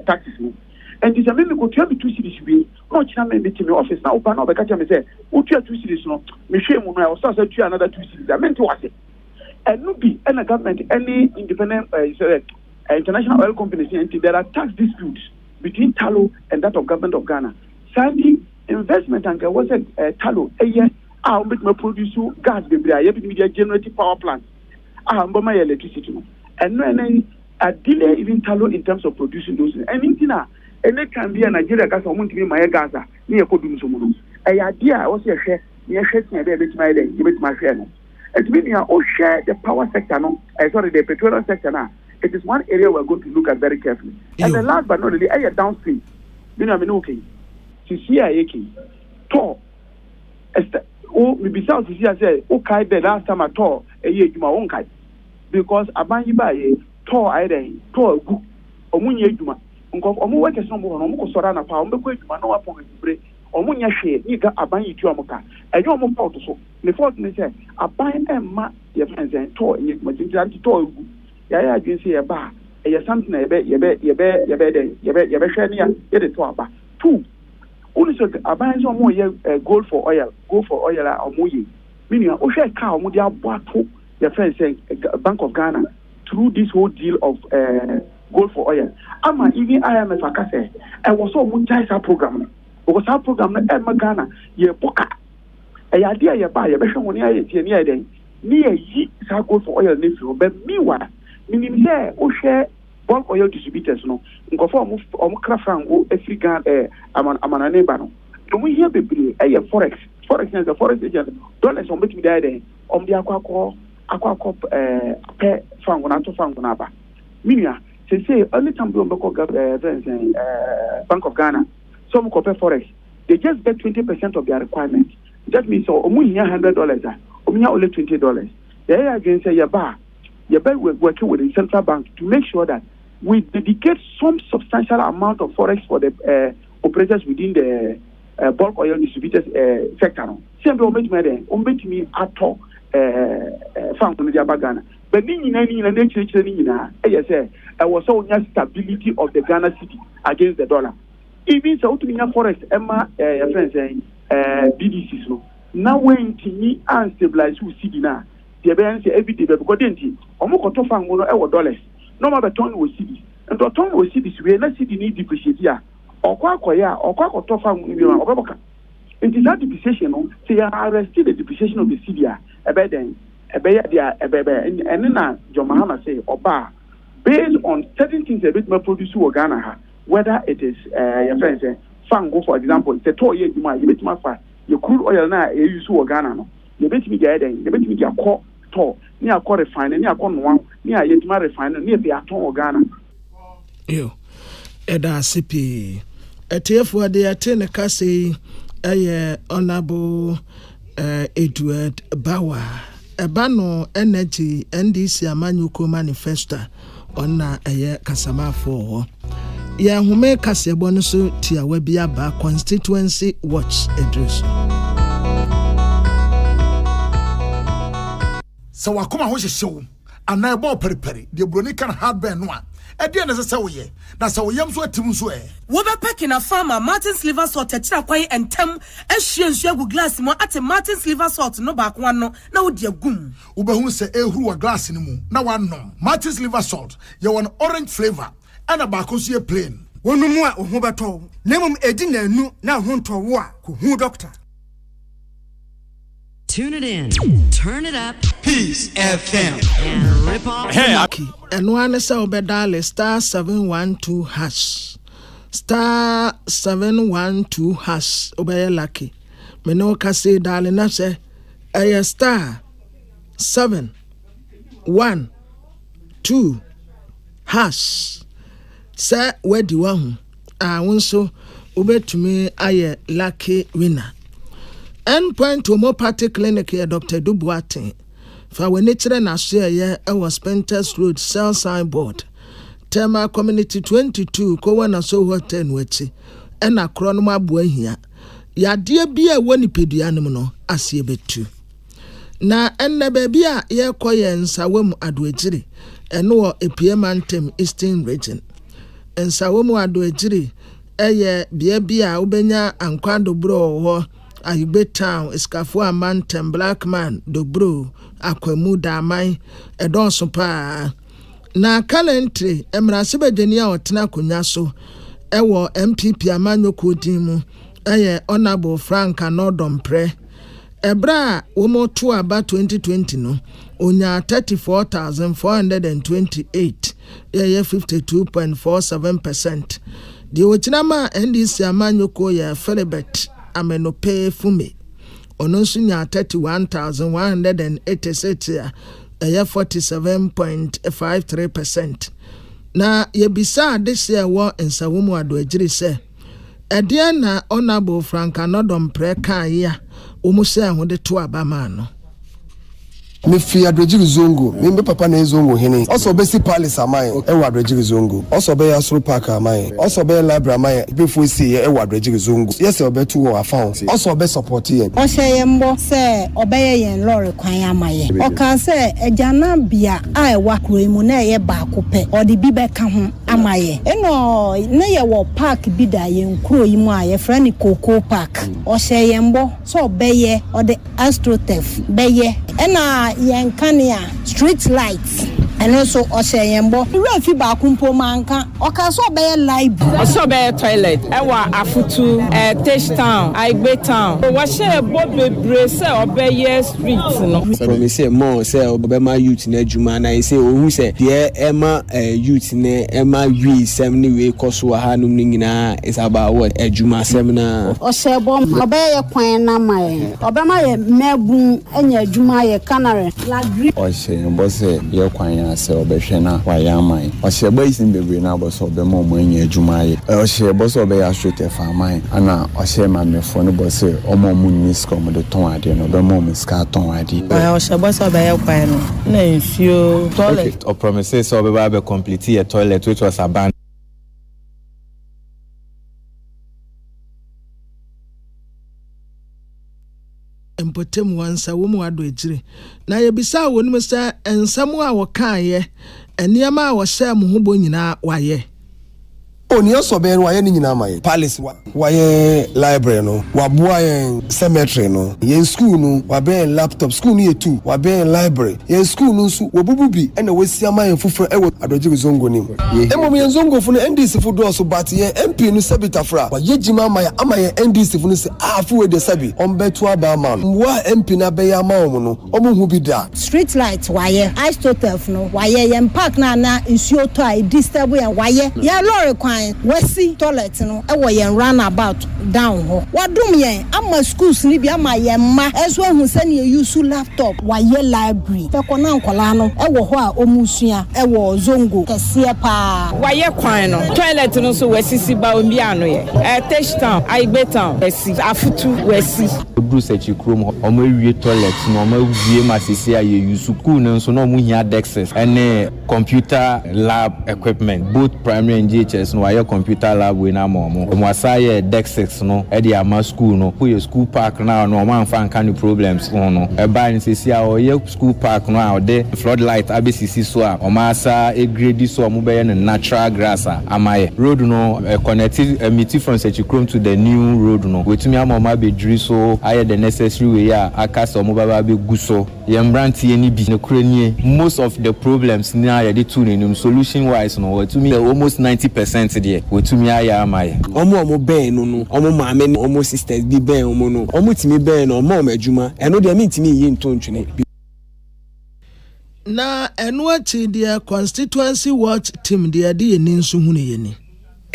taxes. And this amendment could tell me 2 cities we no chairman meet me office now open up catch me say who 2 cities no me shame when I was say another 2 cities I meant to say and no be any government any independent international oil companies there are tax disputes between Talo and that of government of Ghana. Sandy investment and was Talo a year I make me produce gas baby I have media generating power plants my electricity and no a delay even Talo in terms of producing those anything and it can be a Nigeria gas or to be my Gaza near Podum Sumuno. A idea I was a share near shaking a bit my day, give it my share. It means you share the power sector, sorry, the petroleum sector now. It is one area we're going to look at very carefully. And the last but not least, I downstream. Okay. CCIA, Tor. Maybe South CCIA say, okay, the last time I tore a year to my own kite. Because I buy you by Tor, I Tor, Omunya Juma. Omo work is no more omo so na pa omo ko eduma na wa pon ebre omo nya hwe ni ga aban yitu amoka enyo omo pa to so the fault me say aban emma ye friends and to enye ma jinja anti to egu ya adwen say ye ba ye something ye be hwe ni ya ye de to aba two only so aban so omo ye gold for oil a omo ye meaning o hwe ka omo de aboato ye friends say Bank of Ghana through this whole deal of gold for oil. Ama even IMF akase I was so munjaisa program. Because our program na Ghana ye boka. E idea ye ba ye be hwe woni aye tie ni eden. Ni yi sa gold for oil ni fi but meanwhile minim say o hwe bulk oil distributors no nkofo omo krafango African amana neighbor no. Do we hear bebre e forex is the forex agent dollars on betimi there den de akwa pe fango na to fango na ba. Minia say only time we go Bank of Ghana. Some copy forex, they just get 20% of their requirement. That means so $100, only $20. They again say we're working with the central bank to make sure that we dedicate some substantial amount of forex for the operators within the bulk oil distributors sector. Same me at all found in the Ghana. But I was so stability of the Ghana city against the dollar. Even so, to me, forest, Emma, friends, BDCs. Now, when Timmy and stabilize who see now, the events every day, because then, Omoko found $1 no matter ton will see this. And the ton will see this, we are not see the need depreciate here. Or Quacoya, or Quaco found Oboka. It is that depreciation, say, I arrested the depreciation of the city, a bed then, a bed, and then John Mahama say, or bar, based on certain things a bit more produce or Ghana. Whether it is your friends fango, for example, it's a toy you bet my fat, your crude oil now you use Ghana no. You bet me get you bet me get call to near call refiner, near con one, near yet my refiner, near the atom Ghana. Yo, Eda CP. A tear for the Atene Cassie, a honorable Edward Bauer, a bano energy, NDC Amanyuko Manifesto on a Kasama for. Ya hume kase bonusu tia webia ba Constituency Watch address. So wakoma ho hyehyew ana ebo periperi de broni kan hardware no a e de na se wo ye na se wo yam so atim so e wo be packing a farmer Martin's liver salt tira kwai entem ehwie nsu agu glass mo ate Martin's liver salt no ba kwa no na wo de agum wo be hu se ehuru wa glass ni mu na wanom Martin's liver salt ye won orange flavor ana ba ko so plain wonu mu a ho beto nemum edi na anu na ho nto wo a ko hu doctor. Tune it in, turn it up, Peace FM, and rip off. Hey, Aki. And one is over dial star 712 hash. Star 712 hash. Obey lucky. Me no kasi darling na say a star 712 hash. Say where do one? I want so obey to me aye lucky winner. Endpoint Homeopathic Clinic here, Dr. Dubuate. For when it's na share here, I was Pentas Road, Cell Signboard. Tema Community 22, Kowana so hotel wechi. And a chronoma boy here. Ya dear be a one pedianimo, as ye betu. Na enne baby a ye koyen sawemu adwejiri. And no a PM Eastern region. And sawemu adwejiri. Eye bia ubenya ankwando bro ho. Ayube Town, Escafua Mantem, Black Man, Dobro, Aquemu Damai, Edonso Pa. Na currently, Emrasibe Denia or Tinakunyaso, Ewo MPP Amanyo Kudimu, Honorable Frank Anodom Pre. Ebra, Womo 2 about 2020 no, Unya 34,428, 52.47%. The Ochinama NDC Amanyo Koya Felibet. Amenope fume onosunya 31,186 47.53%. Na yebisa this year wa nsawumu adwejiri se ede na Honorable Frank Anodom preka ya umuse ahode to abama no me fi adwejiri zongo me papa na zongo hene also be si palace amai e wa adwejiri zongo also be asro park amai also be library amai before see e wa adwejiri zongo yes obetu wo afa also be support ye o sheye mbo se obeye yen lorry kwan amai o kan se ejana bia ai wa kroimu na ye ba kope o de bi be ka ho amai eno na ye wo park bi da ye nkroimu a ye frani Coco Park o sheye mbo so obeye o de astrotef beye ena yankania street lights ɛno so ɔhyɛ yɛn bɔ wura fi baako mpo manka ɔka so ɔbɛyɛ library ɔsɛ ɔbɛyɛ toilet ɛwɔ afutu Tish Town Aigbe Town wɔhyɛ bɔ bebree sɛ ɔbɛyɛ street no promise more sɛ ɔbɛma youth na adwuma na ɛsɛ ohu sɛ deɛ ɛma youth na ɛma wi sɛm ne wei kɔ so ha nom no nyinaa is about what adwuma sɛm na ɔhyɛ bɔ ɔbɛyɛ kwan na ma yɛ ɔbɛma yɛ mɛbu anya adwuma yɛ kanare lagri ɔhyɛ bɔ sɛ yɛ kwan ya sɛ ɔbɛhwɛ na wayɛ aman ɔhyɛ bɔ isin bebree na bɔ sɛ ɔbɛma ɔmo anya adwuma yɛ ɔhyɛ bɔ sɛ ɔbɛyɛ asotɛ fa aman ana ɔhyɛ mamefo no bɔ sɛ ɔmo ɔmo sika ɔmo de tɔn adeɛ no ɔbɛma ɔmo sika tɔn adeɛ ɔhyɛ bɔ sɛ ɔbɛyɛ kwan no na nsuo toilet ɔpromise sɛ ɔbɛba abɛ complete yɛ toilet which was abandoned. Mpotem wansa wo mu ado ejire na yebisa wo nim sɛ ensɛm a wɔkaayɛ eniema a wɔhyɛ mo ho bɔ nyinaa wayɛ oni osobɛ no wayɛ ne nyinaa ma yɛ palace wayɛ library no waboa yɛn cemetery no yɛn school no wabɛn laptop school no yɛ 2 wabɛn library yɛn school no nso wɔbubu bi ɛna wɔsi ama yɛn foforɔ ɛwɔ adɔgye zongo nim ɛmom yɛn zongo fo no NDC fo dɔɔso but yɛn MP no Sabita Fra wayɛ gyima ama yɛn NDC fo no sɛ afo we de sabi ɔmbɛto aba ma no wa MP na bɛyɛ ama wɔn no ɔmo hu bi da street light wayɛ ice totef no wayɛ yɛn park na nsuo tɔ a disturb yɛn wayɛ yɛn lorry kwan wasi toilet no ɛwɔ yɛn roundabout down ho wadom yɛn ama schools ni bi ama yɛn ma ɛso ehun sɛ ne use laptop wayɛ library fɛkɔ na nkola no ɛwɔ hɔ a omusua ɛwɔ zongo kɛseɛ pa wayɛ kwan no toilet no so wasisi ba omi ano yɛ Tish Town Aigbe Town wasi afutu wasi odu sechi krom ɔmo awie toilet no ɔmo awie masisi a yɛ use school no so na ɔmo hia desks ɛne computer lab equipment both primary and GHS no wayɛ computer lab we na mo asaya desks no e dey ama school no for your school park now no man fan kan problems no e ba ni sesi a o ye school park no a de floodlight abesisi so a o ma asa e grade so o mo be natural grass amaye road no connected emiti from Sechikrom to the new road no wetumi ama ma be dri so aye the necessary way a akasa o mo baba be gu so ye mbrantie ni bi ne kuranie most of the problems na ye dey to ni solution wise no wetumi almost 90% there wetumi aya amaye omo ben no omo maame no omo sisters bi ben omo no omo timi ben no omo adwuma eno de me timi yi ntontwene na eno achi de constituency watch team de ye ni nso hu ne ye ni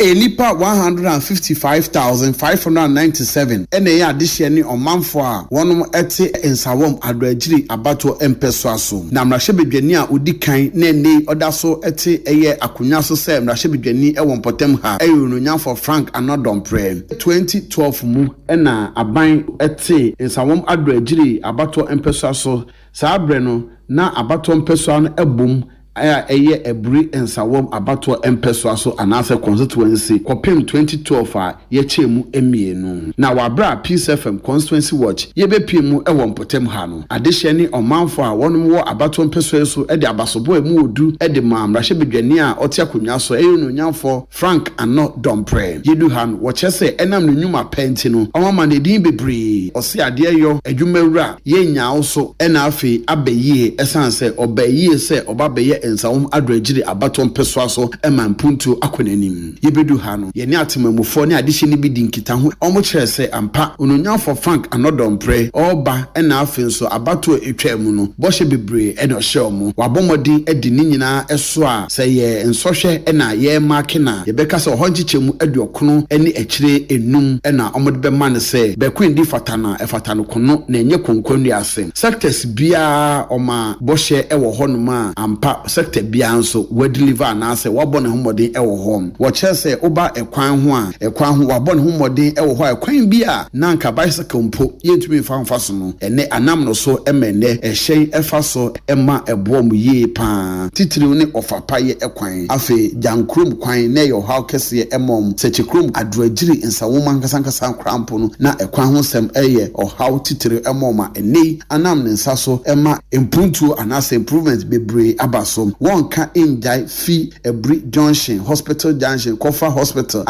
Enipa 155,597 ene ya adihye ni omanfo a wonom ete ensawom adragiri abato empeso aso na mrahye bedwani a odi kan na ene oda so ete eye akonya so se mrahye bedwani e wonpotem ha eyununya for Frank Anodompre 2012 mu ena aban ete ensawom adragiri abato empeso aso saabre no na abato empeso an ebom eye ebri ensawom abato empeso aso anase constituency kopem 2012 a ye chemu emienu na wabra Peace FM Constituency Watch ye bepiemu e wonpotem ha no adehye ni omanfo a wonom wo abato empeso so e de abasobo emu odu e de mamrahye bedwani a ote akonwa so e yononyamfo Frank Anodompre yedu ha no wo chese enam no nyuma penti no omama ne din bebre ose ade yo adwumawura ye nyaa so e na afi abayie esanse obayie se obabeye ensawom adragiri abato mpeso aso emampuntu akonanim yebedu ha no ye ne atemamufo ne adehye ne bidi nkita ho omo kire se ampa ononyamfo Frank Anodompre oba na afenso abato etwam no bohye bebre ene ohye omo wabomodi edi ni nyina eso a se ye ensohwe na ye makina ye beka se ohonchichemu aduokono ene akire enum na omode be man se be kwindi fatana efatano kono na enye konkondu ase sectors bia oma bohye ewo honoma ampa sector bia nso we deliver na ase wabone homodin ewo hom wo chese oba ekwan ho a ekwan ho wabone homodin ewo ho ekwan bia na nka bicycle mpo yentumi fa so no ene anam no so emene ehyen efa so ema ebom ye pa titiri ne ofapaye ekwan afi jankrom kwan na yo how kese emom Sechikrom adragiri nsawoma nkasankasa krampo no na ekwan ho sem eye o how titiri emoma ene anam ne nsa so ema impuntu anase improvement bebre abaso so one ka enjai fi Ebri Junction Hospital Junction Kofa Hospital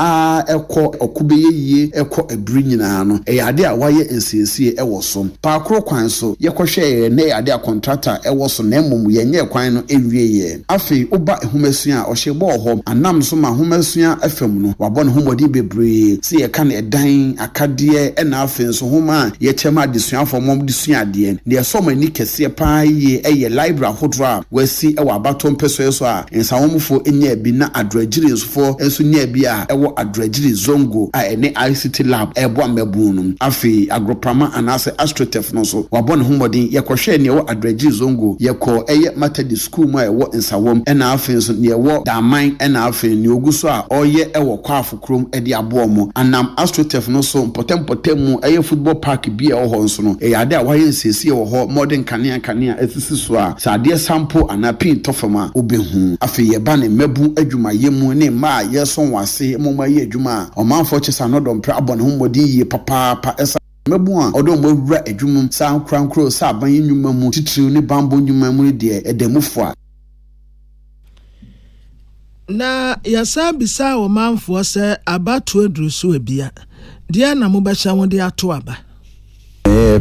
eko okubeye yie eko Ebri nyina no ade a waye nsiesie ewo so paakro kwan so yekohwe ne ade a contractor ewo so na emom yenye kwan no ewie ye afi oba ehumesua ohyebo ho anam so ma humesua afam no wabɔ ne homodi bebree se ye ka ne dan akade na afi nso homa ye chema desuafo mom desuade ne so mani kese paa ye eye library hodra wasi ewa abato mpeso so a nsawomfo enya bi na adragiri nsofo enso nya bi a ewo adragiri zongo a ene ICT lab ebo amebu no afi agropama anase astrotef no so wabɔ ne homodi ye kɔhwɛ ne ewo adragiri zongo ye kɔ eye matadi school ma ewo nsawom na afi nso ne ewo daman na afi ne oguso a oye ewo kwafo krom edi abo mo anam astrotef no so potem mu eye football park bi e ho nso no e ade a waye nsiesie wo ho modern kanea esisi so a sade sample anapin tofama obehu afi ye ba ne mabu adwuma ye mu ne ma ye son wase moma ye adwuma omanfo chesa no dompre abone ho modi ye papa esa mabu a odo mo wura adwumum sa krankro sa aban nnwuma mu titiriw ne bambo nnwuma mu de edamufo a na yasa bisa wo manfo se abatu adrusu ebia dia na mobɛhya wo de ato aba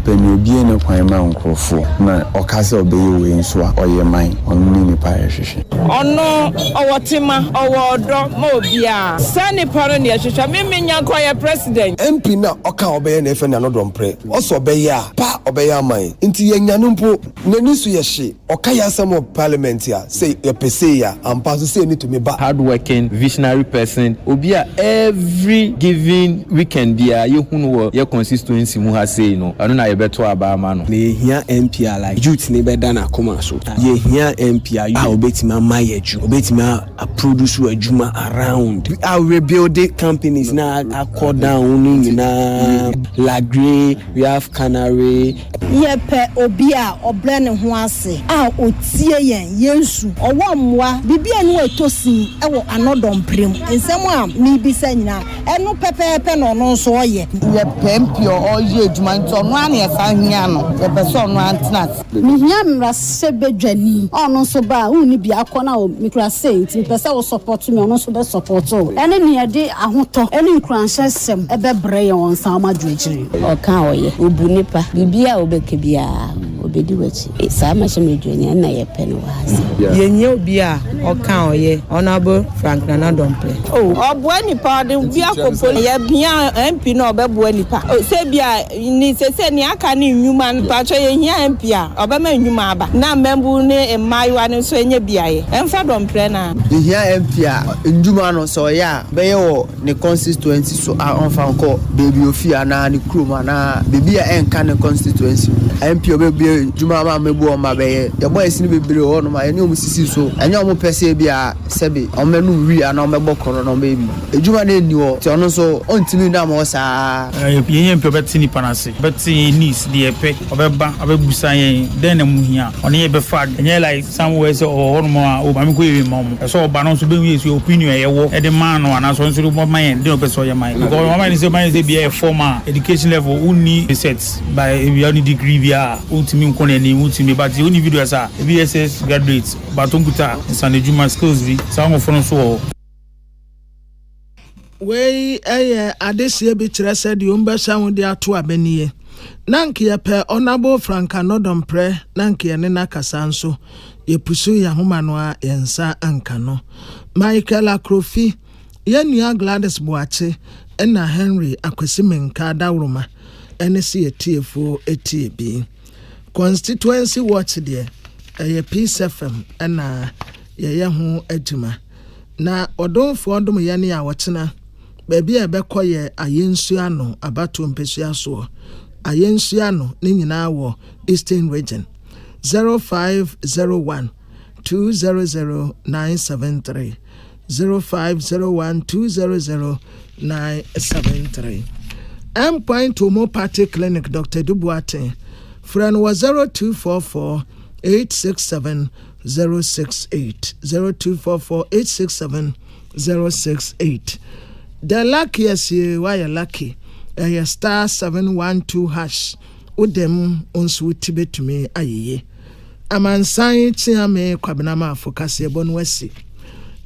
penny obie ne kwan ma nkrofo na okase obeye we nso a oyeman onu ni pa hwehwe ono owotima owodo ma obia sani paro ne hwehwe mimi nyanko ye president MP na oka obeye na efe na no dompre oso obeye a pa obeye aman nti yanyanu mpo nani su ye hye oka ya asem parliament ya say ye pese ya ampa so say ni to me ba hard working visionary person obia every given weekend dia ye hunu wo ye constituency mu ha say no ano na ye beto aba ama no le hia MP like youth ne be dana koma so ye hia MP a obetima mayeju obetima a produce adwuma around our rebuilding companies na accord down na Lagre we have Canary ye pe obi a obre ne ho ase a otie yensu owo mmoa bibia ne etosin ewo anodom prem ensem a mi bisa nyina eno pepepe no no so oye ye MP oye adwuma nto no ane esa hia no ye beso no antenat mi hia mra sebedwani ono so ba uni bi akona o mikra saint mi pese wo support me ono so be support o ene ne ye de ahoto ene nkranhye sem ebe bre ye won san ma dwegire o kan oye obu nipa bibia obeke bia obedi wachi sa ma she medwani na ye pe no wa yenye obi a o kan oye honorable Frank Nana Domple obo nipa de bia kopo ye bia MP na obebo nipa se bia ni se ni aka ni nnwuma pa cho ye hia MP a obema nnwuma aba na membu ne emaiwa ne so enye biaye emfa Domple na hia MP a nnwuma no so ya be ye wo ne constituency so a onfa nko baby ofia na ne kroma na baby a enka ne constituency MP obebe nnwuma ma mebu o ma be ye boy sini bebere ho no ma ene omusisi so enye omo pese bia sebe omenu wi ana omebo koro no baby nnwuma na eni ho ti ono so ontimi na mo sa ye MP obeti ni panase beti nis de epe obeba abebusa yen den na muhia ono ye be fag enye like somewhere say o hono a o mami ko ye mom so oba no so be wi so opinion ye wo e de man no ana so nso mo man de obeso ye man because o man say be a formal education level uni set by a degree via ultimi nko na ni ultimi but the only video sa BSS graduate but onkuta sanejuma skills vi sa ngo fono so wei adesie bi kire se de umbesha wo de ato abanie nanke ye pe honorable Frank Anodompre nanke ye ne nakasa nso ye pusu ya homa no a yensa anka no Michael Akrofi ye nua Gladys Boache na Henry Akwesimenka dawroma ene se ye tiefo etie bi Constituency watch de ye Peace FM na ye ho adwuma na odonfo odom ye ne a wochena baby ebekoye ayensu ano abato mpesua so ayensu ano ni nyina wo Eastern Region 0501 200 973 0501 200 973 point Omo Party Clinic Dr. Dubuate friend was 0244 867 068 0244 867 068 The luckiest you why lucky star 712 hash udem onsu tibe to me aye amansan tiame kwabenama afokase bonu wasi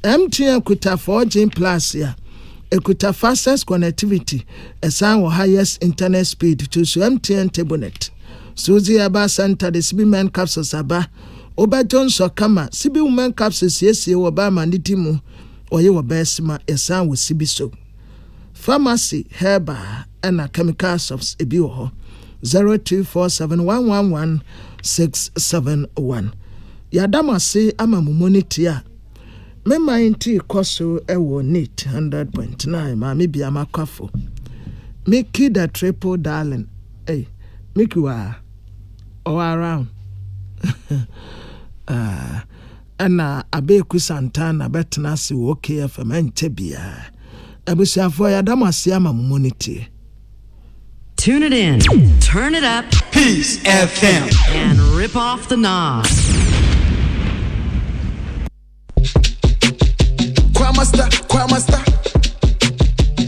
MTN kuta 4G plus ya ekuta fastest connectivity esan wo highest internet speed to so MTN tablet Suzy aba center the Sibi men capsules aba Oba Johnson kama Sibi women capsules yesie wo ba manitimu oye wo besma esan wo Sibi so pharmacy herbal and chemical shops ebi wo ho 0247111671 yadamase ama mumoniti a me mind koso ewo neat 100.9 ma me bia makwafo Mickey the triple darling hey Mickey wa all around ana abeku santana betna si okay FM ntebia abusiafo yadamase ama mumoniti. Tune it in, turn it up, Peace FM, and rip off the knob. Kwamaster,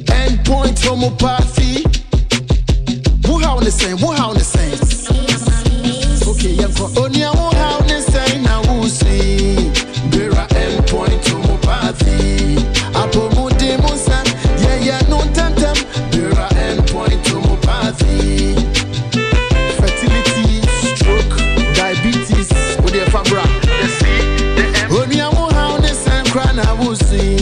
endpoint homeopathy. Who how the same? Okay, yeah, Onia, who how the same? Now who see? Bera endpoint homeopathy. Apo mude musa, yeah, no tantem. Bera endpoint homeopathy. Fertility, stroke, diabetes, with the fabra. Onia, who how the same? Crana who see?